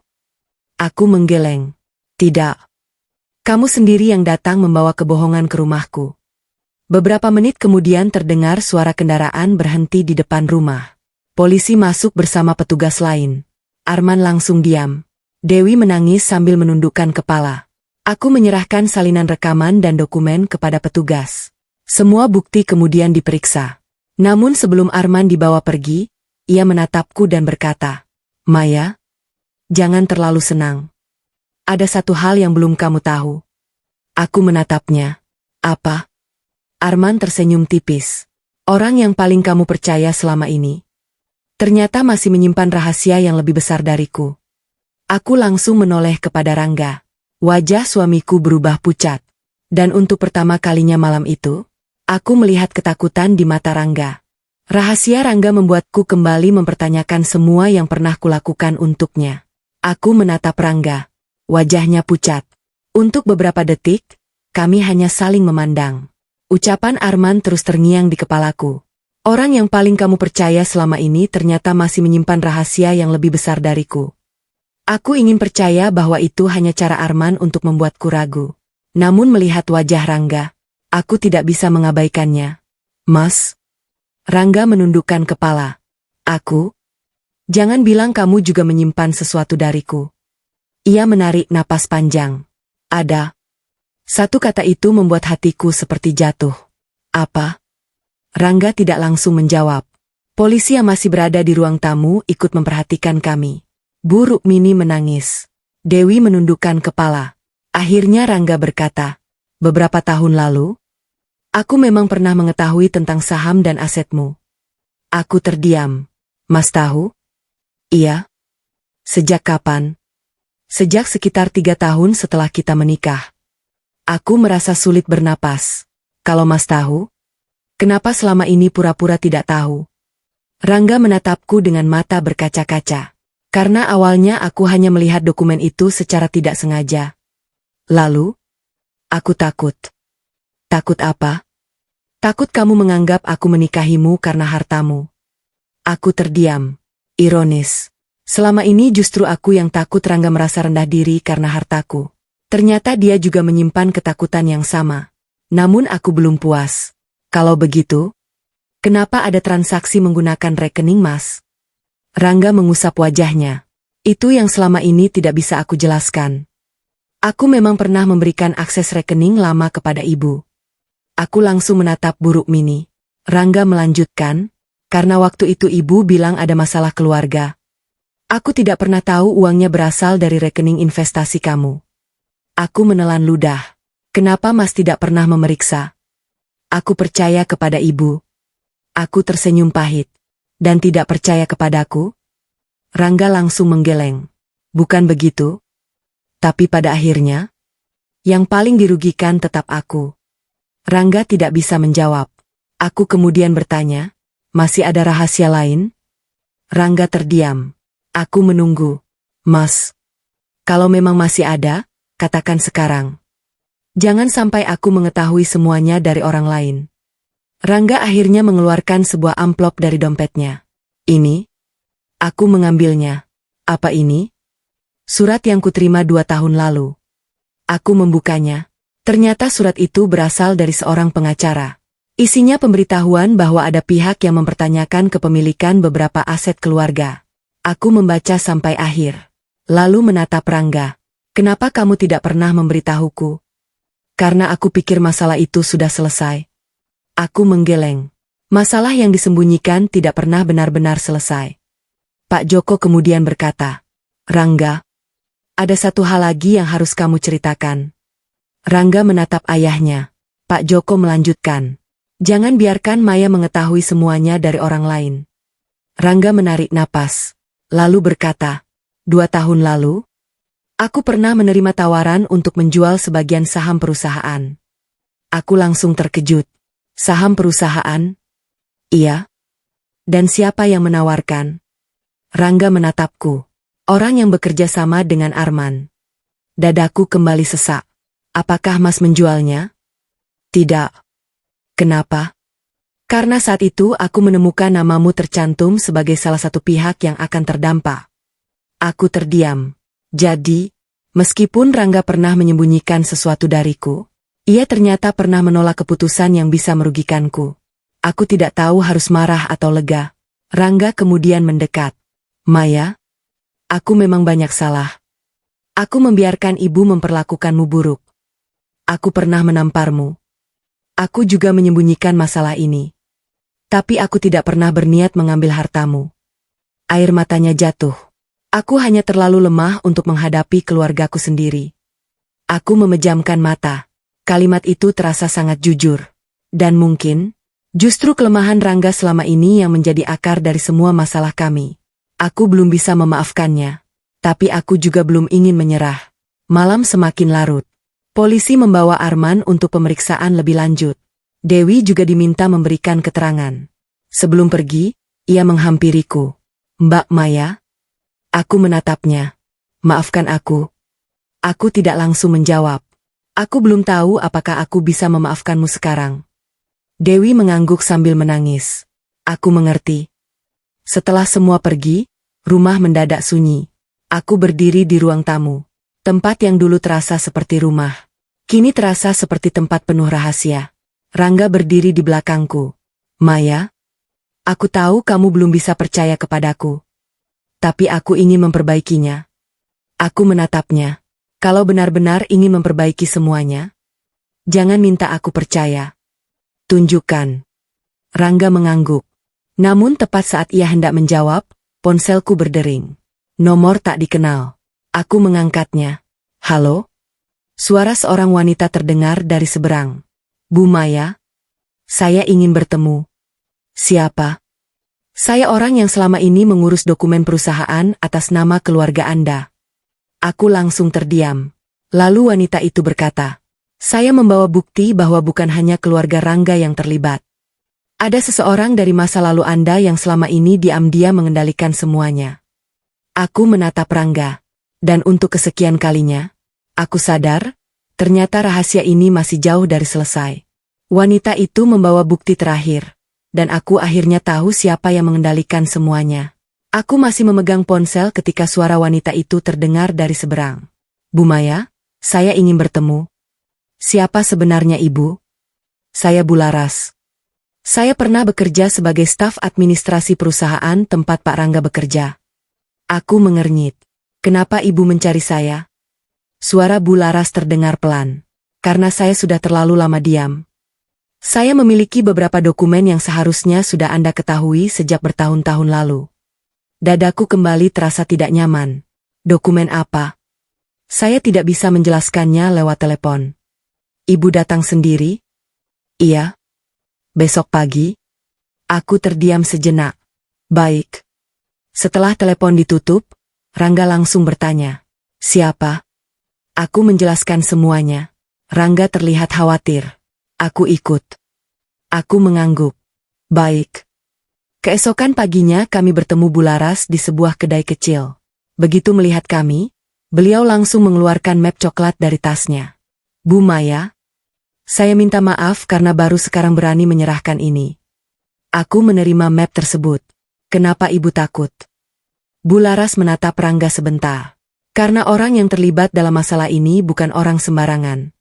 Aku menggeleng. Tidak. Kamu sendiri yang datang membawa kebohongan ke rumahku. Beberapa menit kemudian terdengar suara kendaraan berhenti di depan rumah. Polisi masuk bersama petugas lain. Arman langsung diam. Dewi menangis sambil menundukkan kepala. Aku menyerahkan salinan rekaman dan dokumen kepada petugas. Semua bukti kemudian diperiksa. Namun sebelum Arman dibawa pergi, ia menatapku dan berkata, Maya, jangan terlalu senang. Ada satu hal yang belum kamu tahu. Aku menatapnya. Apa? Arman tersenyum tipis. Orang yang paling kamu percaya selama ini ternyata masih menyimpan rahasia yang lebih besar dariku. Aku langsung menoleh kepada Rangga. Wajah suamiku berubah pucat. Dan untuk pertama kalinya malam itu, aku melihat ketakutan di mata Rangga. Rahasia Rangga membuatku kembali mempertanyakan semua yang pernah kulakukan untuknya. Aku menatap Rangga. Wajahnya pucat. Untuk beberapa detik, kami hanya saling memandang. Ucapan Arman terus terngiang di kepalaku. Orang yang paling kamu percaya selama ini ternyata masih menyimpan rahasia yang lebih besar dariku. Aku ingin percaya bahwa itu hanya cara Arman untuk membuatku ragu. Namun melihat wajah Rangga, aku tidak bisa mengabaikannya. Mas? Rangga menundukkan kepala. Aku? Jangan bilang kamu juga menyimpan sesuatu dariku. Ia menarik napas panjang. Ada. Satu kata itu membuat hatiku seperti jatuh. Apa? Rangga tidak langsung menjawab. Polisi yang masih berada di ruang tamu ikut memperhatikan kami. Bu Rukmini menangis. Dewi menundukkan kepala. Akhirnya Rangga berkata, beberapa tahun lalu, aku memang pernah mengetahui tentang saham dan asetmu. Aku terdiam. Mas tahu? Iya. Sejak kapan? Sejak sekitar 3 tahun setelah kita menikah. Aku merasa sulit bernapas. Kalau Mas tahu, kenapa selama ini pura-pura tidak tahu? Rangga menatapku dengan mata berkaca-kaca. Karena awalnya aku hanya melihat dokumen itu secara tidak sengaja. Lalu, aku takut. Takut apa? Takut kamu menganggap aku menikahimu karena hartamu. Aku terdiam. Ironis. Selama ini justru aku yang takut Rangga merasa rendah diri karena hartaku. Ternyata dia juga menyimpan ketakutan yang sama. Namun aku belum puas. Kalau begitu, kenapa ada transaksi menggunakan rekening Mas? Rangga mengusap wajahnya. Itu yang selama ini tidak bisa aku jelaskan. Aku memang pernah memberikan akses rekening lama kepada ibu. Aku langsung menatap Bu Rukmini. Rangga melanjutkan, karena waktu itu ibu bilang ada masalah keluarga. Aku tidak pernah tahu uangnya berasal dari rekening investasi kamu. Aku menelan ludah. Kenapa Mas tidak pernah memeriksa? Aku percaya kepada ibu. Aku tersenyum pahit. Dan tidak percaya kepadaku? Rangga langsung menggeleng. Bukan begitu? Tapi pada akhirnya, yang paling dirugikan tetap aku. Rangga tidak bisa menjawab. Aku kemudian bertanya, masih ada rahasia lain? Rangga terdiam. Aku menunggu. Mas, kalau memang masih ada, katakan sekarang. Jangan sampai aku mengetahui semuanya dari orang lain. Rangga akhirnya mengeluarkan sebuah amplop dari dompetnya. Ini? Aku mengambilnya. Apa ini? Surat yang kuterima 2 tahun lalu. Aku membukanya. Ternyata surat itu berasal dari seorang pengacara. Isinya pemberitahuan bahwa ada pihak yang mempertanyakan kepemilikan beberapa aset keluarga. Aku membaca sampai akhir. Lalu menatap Rangga. Kenapa kamu tidak pernah memberitahuku? Karena aku pikir masalah itu sudah selesai. Aku menggeleng. Masalah yang disembunyikan tidak pernah benar-benar selesai. Pak Joko kemudian berkata, Rangga, ada satu hal lagi yang harus kamu ceritakan. Rangga menatap ayahnya. Pak Joko melanjutkan. Jangan biarkan Maya mengetahui semuanya dari orang lain. Rangga menarik napas. Lalu berkata, 2 tahun lalu, aku pernah menerima tawaran untuk menjual sebagian saham perusahaan. Aku langsung terkejut. Saham perusahaan? Iya. Dan siapa yang menawarkan? Rangga menatapku. Orang yang bekerja sama dengan Arman. Dadaku kembali sesak. Apakah Mas menjualnya? Tidak. Kenapa? Karena saat itu aku menemukan namamu tercantum sebagai salah satu pihak yang akan terdampak. Aku terdiam. Jadi, meskipun Rangga pernah menyembunyikan sesuatu dariku, ia ternyata pernah menolak keputusan yang bisa merugikanku. Aku tidak tahu harus marah atau lega. Rangga kemudian mendekat. Maya, aku memang banyak salah. Aku membiarkan ibu memperlakukanmu buruk. Aku pernah menamparmu. Aku juga menyembunyikan masalah ini. Tapi aku tidak pernah berniat mengambil hartamu. Air matanya jatuh. Aku hanya terlalu lemah untuk menghadapi keluargaku sendiri. Aku memejamkan mata. Kalimat itu terasa sangat jujur. Dan mungkin, justru kelemahan Rangga selama ini yang menjadi akar dari semua masalah kami. Aku belum bisa memaafkannya. Tapi aku juga belum ingin menyerah. Malam semakin larut. Polisi membawa Arman untuk pemeriksaan lebih lanjut. Dewi juga diminta memberikan keterangan. Sebelum pergi, ia menghampiriku. Mbak Maya? Aku menatapnya. Maafkan aku. Aku tidak langsung menjawab. Aku belum tahu apakah aku bisa memaafkanmu sekarang. Dewi mengangguk sambil menangis. Aku mengerti. Setelah semua pergi, rumah mendadak sunyi. Aku berdiri di ruang tamu. Tempat yang dulu terasa seperti rumah. Kini terasa seperti tempat penuh rahasia. Rangga berdiri di belakangku. Maya, aku tahu kamu belum bisa percaya kepadaku. Tapi aku ingin memperbaikinya. Aku menatapnya. Kalau benar-benar ingin memperbaiki semuanya, jangan minta aku percaya. Tunjukkan. Rangga mengangguk. Namun tepat saat ia hendak menjawab, ponselku berdering. Nomor tak dikenal. Aku mengangkatnya. Halo? Suara seorang wanita terdengar dari seberang. Bu Maya? Saya ingin bertemu. Siapa? Saya orang yang selama ini mengurus dokumen perusahaan atas nama keluarga Anda. Aku langsung terdiam. Lalu wanita itu berkata, saya membawa bukti bahwa bukan hanya keluarga Rangga yang terlibat. Ada seseorang dari masa lalu Anda yang selama ini diam-diam mengendalikan semuanya. Aku menatap Rangga. Dan untuk kesekian kalinya, aku sadar, ternyata rahasia ini masih jauh dari selesai. Wanita itu membawa bukti terakhir. Dan aku akhirnya tahu siapa yang mengendalikan semuanya. Aku masih memegang ponsel ketika suara wanita itu terdengar dari seberang. Bu Maya, saya ingin bertemu. Siapa sebenarnya Ibu? Saya Bularas. Saya pernah bekerja sebagai staf administrasi perusahaan tempat Pak Rangga bekerja. Aku mengernyit. Kenapa Ibu mencari saya? Suara Bularas terdengar pelan. Karena saya sudah terlalu lama diam. Saya memiliki beberapa dokumen yang seharusnya sudah Anda ketahui sejak bertahun-tahun lalu. Dadaku kembali terasa tidak nyaman. Dokumen apa? Saya tidak bisa menjelaskannya lewat telepon. Ibu datang sendiri? Iya. Besok pagi? Aku terdiam sejenak. Baik. Setelah telepon ditutup, Rangga langsung bertanya. Siapa? Aku menjelaskan semuanya. Rangga terlihat khawatir. Aku ikut. Aku mengangguk. Baik. Keesokan paginya kami bertemu Bularas di sebuah kedai kecil. Begitu melihat kami, beliau langsung mengeluarkan map coklat dari tasnya. Bu Maya, saya minta maaf karena baru sekarang berani menyerahkan ini. Aku menerima map tersebut. Kenapa Ibu takut? Bularas menatap Rangga sebentar. Karena orang yang terlibat dalam masalah ini bukan orang sembarangan.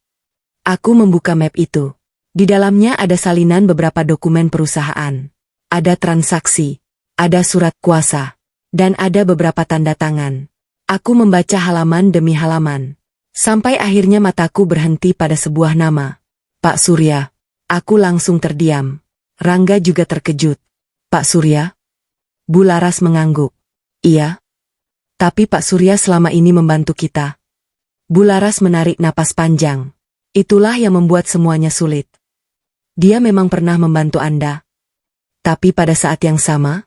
Aku membuka map itu. Di dalamnya ada salinan beberapa dokumen perusahaan. Ada transaksi, ada surat kuasa, dan ada beberapa tanda tangan. Aku membaca halaman demi halaman. Sampai akhirnya mataku berhenti pada sebuah nama. Pak Surya. Aku langsung terdiam. Rangga juga terkejut. Pak Surya? Bularas mengangguk. Iya. Tapi Pak Surya selama ini membantu kita. Bularas menarik napas panjang. Itulah yang membuat semuanya sulit. Dia memang pernah membantu Anda. Tapi pada saat yang sama,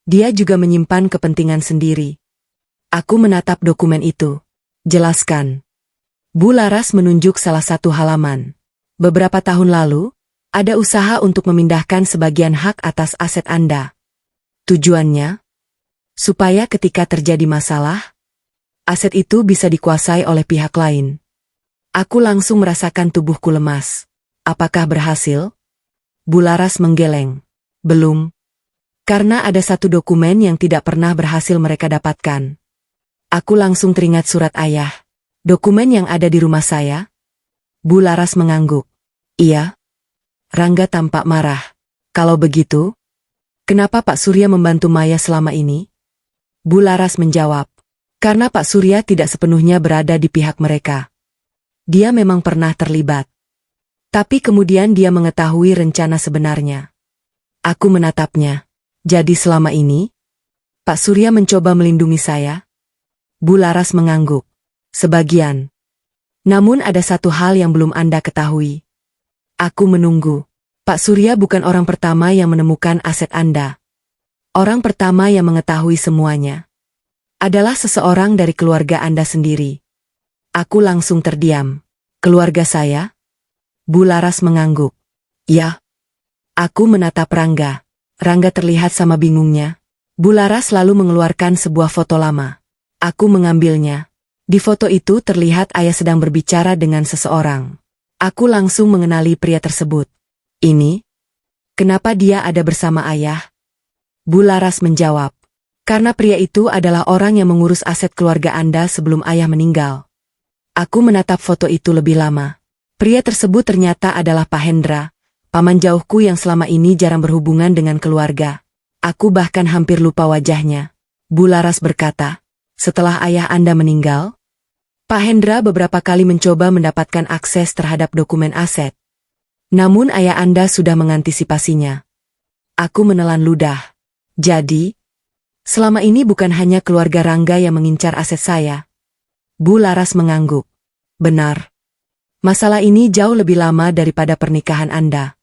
dia juga menyimpan kepentingan sendiri. Aku menatap dokumen itu. Jelaskan. Bularas menunjuk salah satu halaman. Beberapa tahun lalu, ada usaha untuk memindahkan sebagian hak atas aset Anda. Tujuannya? Supaya ketika terjadi masalah, aset itu bisa dikuasai oleh pihak lain. Aku langsung merasakan tubuhku lemas. Apakah berhasil? Bularas menggeleng. Belum. Karena ada satu dokumen yang tidak pernah berhasil mereka dapatkan. Aku langsung teringat surat ayah. Dokumen yang ada di rumah saya? Bularas mengangguk. Iya. Rangga tampak marah. Kalau begitu, kenapa Pak Surya membantu Maya selama ini? Bularas menjawab. Karena Pak Surya tidak sepenuhnya berada di pihak mereka. Dia memang pernah terlibat. Tapi kemudian dia mengetahui rencana sebenarnya. Aku menatapnya. Jadi selama ini, Pak Surya mencoba melindungi saya? Bularas mengangguk. Sebagian. Namun ada satu hal yang belum Anda ketahui. Aku menunggu. Pak Surya bukan orang pertama yang menemukan aset Anda. Orang pertama yang mengetahui semuanya adalah seseorang dari keluarga Anda sendiri. Aku langsung terdiam. Keluarga saya? Bu Laras mengangguk. Ya. Aku menatap Rangga. Rangga terlihat sama bingungnya. Bu Laras lalu mengeluarkan sebuah foto lama. Aku mengambilnya. Di foto itu terlihat ayah sedang berbicara dengan seseorang. Aku langsung mengenali pria tersebut. Ini? Kenapa dia ada bersama ayah? Bu Laras menjawab. Karena pria itu adalah orang yang mengurus aset keluarga Anda sebelum ayah meninggal. Aku menatap foto itu lebih lama. Pria tersebut ternyata adalah Pak Hendra, paman jauhku yang selama ini jarang berhubungan dengan keluarga. Aku bahkan hampir lupa wajahnya. Bu Laras berkata, setelah ayah Anda meninggal, Pak Hendra beberapa kali mencoba mendapatkan akses terhadap dokumen aset. Namun ayah Anda sudah mengantisipasinya. Aku menelan ludah. Jadi, selama ini bukan hanya keluarga Rangga yang mengincar aset saya. Bu Laras mengangguk. Benar. Masalah ini jauh lebih lama daripada pernikahan Anda.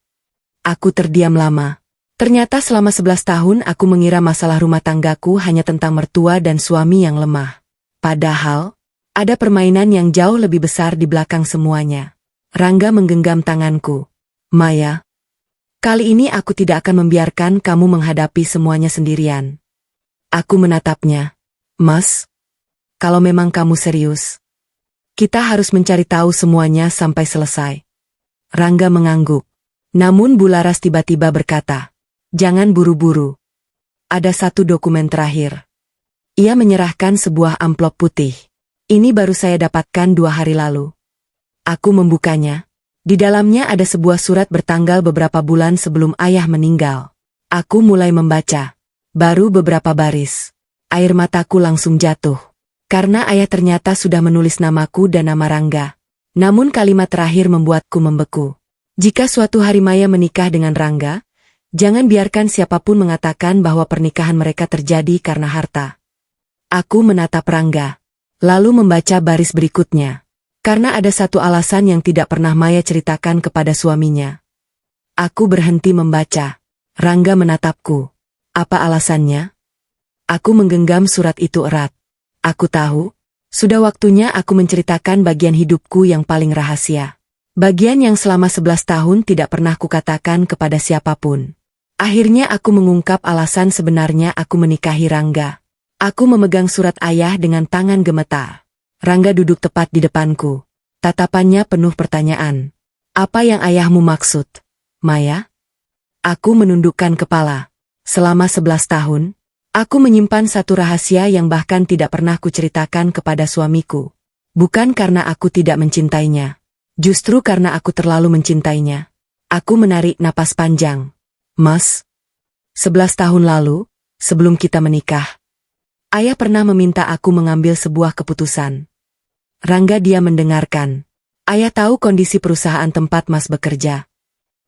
Aku terdiam lama. Ternyata selama 11 tahun aku mengira masalah rumah tanggaku hanya tentang mertua dan suami yang lemah. Padahal, ada permainan yang jauh lebih besar di belakang semuanya. Rangga menggenggam tanganku. Maya, kali ini aku tidak akan membiarkan kamu menghadapi semuanya sendirian. Aku menatapnya. Mas, kalau memang kamu serius, kita harus mencari tahu semuanya sampai selesai. Rangga mengangguk. Namun Bu Laras tiba-tiba berkata, jangan buru-buru. Ada satu dokumen terakhir. Ia menyerahkan sebuah amplop putih. Ini baru saya dapatkan 2 hari lalu. Aku membukanya. Di dalamnya ada sebuah surat bertanggal beberapa bulan sebelum ayah meninggal. Aku mulai membaca. Baru beberapa baris. Air mataku langsung jatuh. Karena ayah ternyata sudah menulis namaku dan nama Rangga. Namun kalimat terakhir membuatku membeku. Jika suatu hari Maya menikah dengan Rangga, jangan biarkan siapapun mengatakan bahwa pernikahan mereka terjadi karena harta. Aku menatap Rangga. Lalu membaca baris berikutnya. Karena ada satu alasan yang tidak pernah Maya ceritakan kepada suaminya. Aku berhenti membaca. Rangga menatapku. Apa alasannya? Aku menggenggam surat itu erat. Aku tahu, sudah waktunya aku menceritakan bagian hidupku yang paling rahasia. Bagian yang selama 11 tahun tidak pernah kukatakan kepada siapapun. Akhirnya aku mengungkap alasan sebenarnya aku menikahi Rangga. Aku memegang surat ayah dengan tangan gemetar. Rangga duduk tepat di depanku. Tatapannya penuh pertanyaan. Apa yang ayahmu maksud, Maya? Aku menundukkan kepala. Selama 11 tahun, aku menyimpan satu rahasia yang bahkan tidak pernah kuceritakan kepada suamiku. Bukan karena aku tidak mencintainya. Justru karena aku terlalu mencintainya. Aku menarik napas panjang. Mas, 11 tahun lalu, sebelum kita menikah, ayah pernah meminta aku mengambil sebuah keputusan. Rangga dia mendengarkan. Ayah tahu kondisi perusahaan tempat Mas bekerja.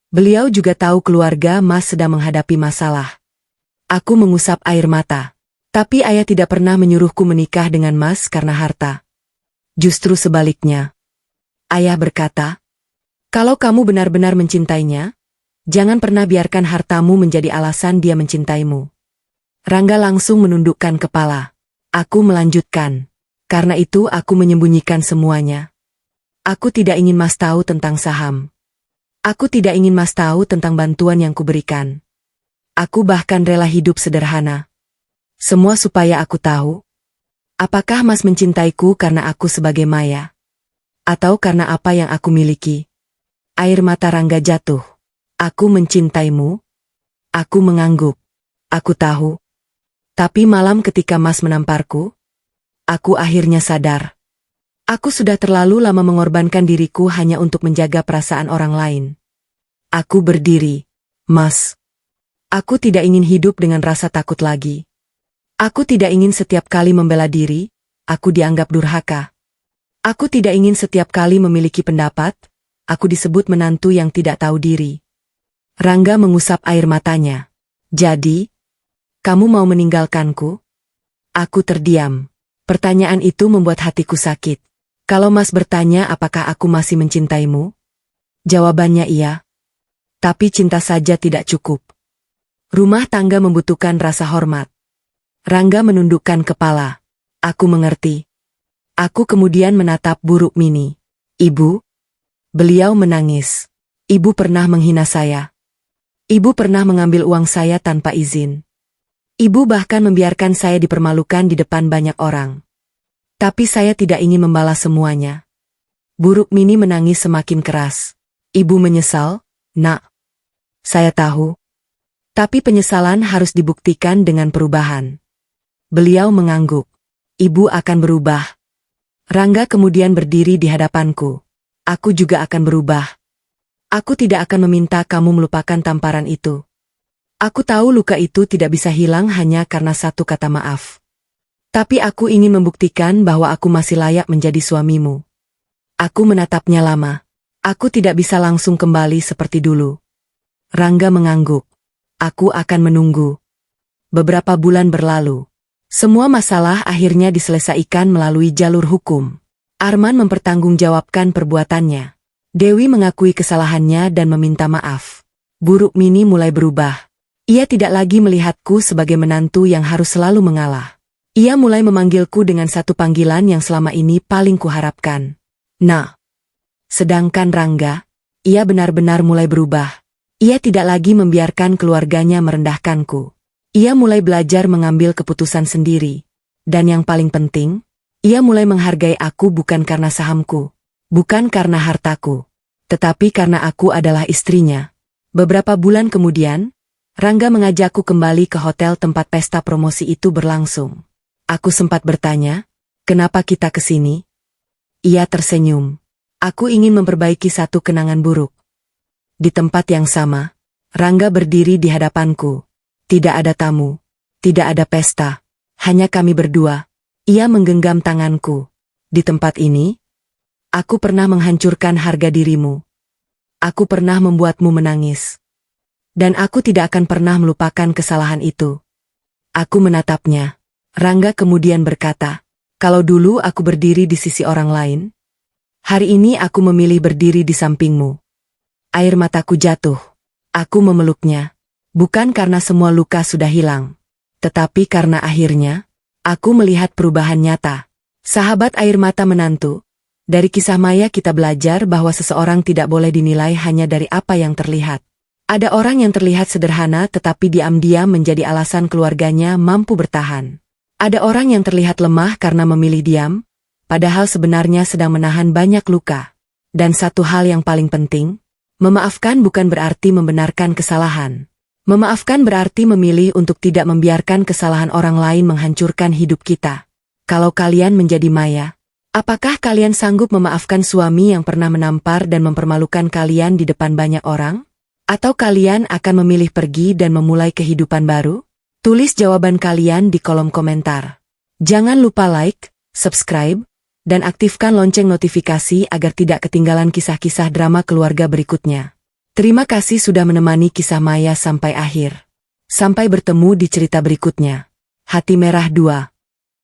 Beliau juga tahu keluarga Mas sedang menghadapi masalah. Aku mengusap air mata. Tapi ayah tidak pernah menyuruhku menikah dengan Mas karena harta. Justru sebaliknya. Ayah berkata, kalau kamu benar-benar mencintainya, jangan pernah biarkan hartamu menjadi alasan dia mencintaimu. Rangga langsung menundukkan kepala. Aku melanjutkan. Karena itu aku menyembunyikan semuanya. Aku tidak ingin Mas tahu tentang saham. Aku tidak ingin Mas tahu tentang bantuan yang kuberikan. Aku bahkan rela hidup sederhana. Semua supaya aku tahu. Apakah Mas mencintaiku karena aku sebagai Maya? Atau karena apa yang aku miliki? Air mata Rangga jatuh. Aku mencintaimu. Aku mengangguk. Aku tahu. Tapi malam ketika Mas menamparku, aku akhirnya sadar. Aku sudah terlalu lama mengorbankan diriku hanya untuk menjaga perasaan orang lain. Aku berdiri. Mas, aku tidak ingin hidup dengan rasa takut lagi. Aku tidak ingin setiap kali membela diri, aku dianggap durhaka. Aku tidak ingin setiap kali memiliki pendapat, aku disebut menantu yang tidak tahu diri. Rangga mengusap air matanya. Jadi, kamu mau meninggalkanku? Aku terdiam. Pertanyaan itu membuat hatiku sakit. Kalau Mas bertanya apakah aku masih mencintaimu? Jawabannya iya. Tapi cinta saja tidak cukup. Rumah tangga membutuhkan rasa hormat. Rangga menundukkan kepala. Aku mengerti. Aku kemudian menatap Bu Rukmini. Ibu? Beliau menangis. Ibu pernah menghina saya. Ibu pernah mengambil uang saya tanpa izin. Ibu bahkan membiarkan saya dipermalukan di depan banyak orang. Tapi saya tidak ingin membalas semuanya. Bu Rukmini menangis semakin keras. Ibu menyesal, Nak. Saya tahu. Tapi penyesalan harus dibuktikan dengan perubahan. Beliau mengangguk. Ibu akan berubah. Rangga kemudian berdiri di hadapanku. Aku juga akan berubah. Aku tidak akan meminta kamu melupakan tamparan itu. Aku tahu luka itu tidak bisa hilang hanya karena satu kata maaf. Tapi aku ingin membuktikan bahwa aku masih layak menjadi suamimu. Aku menatapnya lama. Aku tidak bisa langsung kembali seperti dulu. Rangga mengangguk. Aku akan menunggu. Beberapa bulan berlalu. Semua masalah akhirnya diselesaikan melalui jalur hukum. Arman mempertanggungjawabkan perbuatannya. Dewi mengakui kesalahannya dan meminta maaf. Bu Rukmini mulai berubah. Ia tidak lagi melihatku sebagai menantu yang harus selalu mengalah. Ia mulai memanggilku dengan satu panggilan yang selama ini paling kuharapkan. Nah. Sedangkan Rangga, ia benar-benar mulai berubah. Ia tidak lagi membiarkan keluarganya merendahkanku. Ia mulai belajar mengambil keputusan sendiri. Dan yang paling penting, ia mulai menghargai aku bukan karena sahamku, bukan karena hartaku, tetapi karena aku adalah istrinya. Beberapa bulan kemudian, Rangga mengajakku kembali ke hotel tempat pesta promosi itu berlangsung. Aku sempat bertanya, kenapa kita ke sini? Ia tersenyum. Aku ingin memperbaiki satu kenangan buruk. Di tempat yang sama, Rangga berdiri di hadapanku. Tidak ada tamu, tidak ada pesta, hanya kami berdua. Ia menggenggam tanganku. Di tempat ini, aku pernah menghancurkan harga dirimu. Aku pernah membuatmu menangis. Dan aku tidak akan pernah melupakan kesalahan itu. Aku menatapnya. Rangga kemudian berkata, kalau dulu aku berdiri di sisi orang lain, hari ini aku memilih berdiri di sampingmu. Air mataku jatuh. Aku memeluknya. Bukan karena semua luka sudah hilang, tetapi karena akhirnya, aku melihat perubahan nyata. Sahabat air mata menantu, dari kisah Maya kita belajar bahwa seseorang tidak boleh dinilai hanya dari apa yang terlihat. Ada orang yang terlihat sederhana tetapi diam-diam menjadi alasan keluarganya mampu bertahan. Ada orang yang terlihat lemah karena memilih diam, padahal sebenarnya sedang menahan banyak luka. Dan satu hal yang paling penting, memaafkan bukan berarti membenarkan kesalahan. Memaafkan berarti memilih untuk tidak membiarkan kesalahan orang lain menghancurkan hidup kita. Kalau kalian menjadi Maya, apakah kalian sanggup memaafkan suami yang pernah menampar dan mempermalukan kalian di depan banyak orang? Atau kalian akan memilih pergi dan memulai kehidupan baru? Tulis jawaban kalian di kolom komentar. Jangan lupa like, subscribe, dan aktifkan lonceng notifikasi agar tidak ketinggalan kisah-kisah drama keluarga berikutnya. Terima kasih sudah menemani kisah Maya sampai akhir. Sampai bertemu di cerita berikutnya. Hati Merah 2.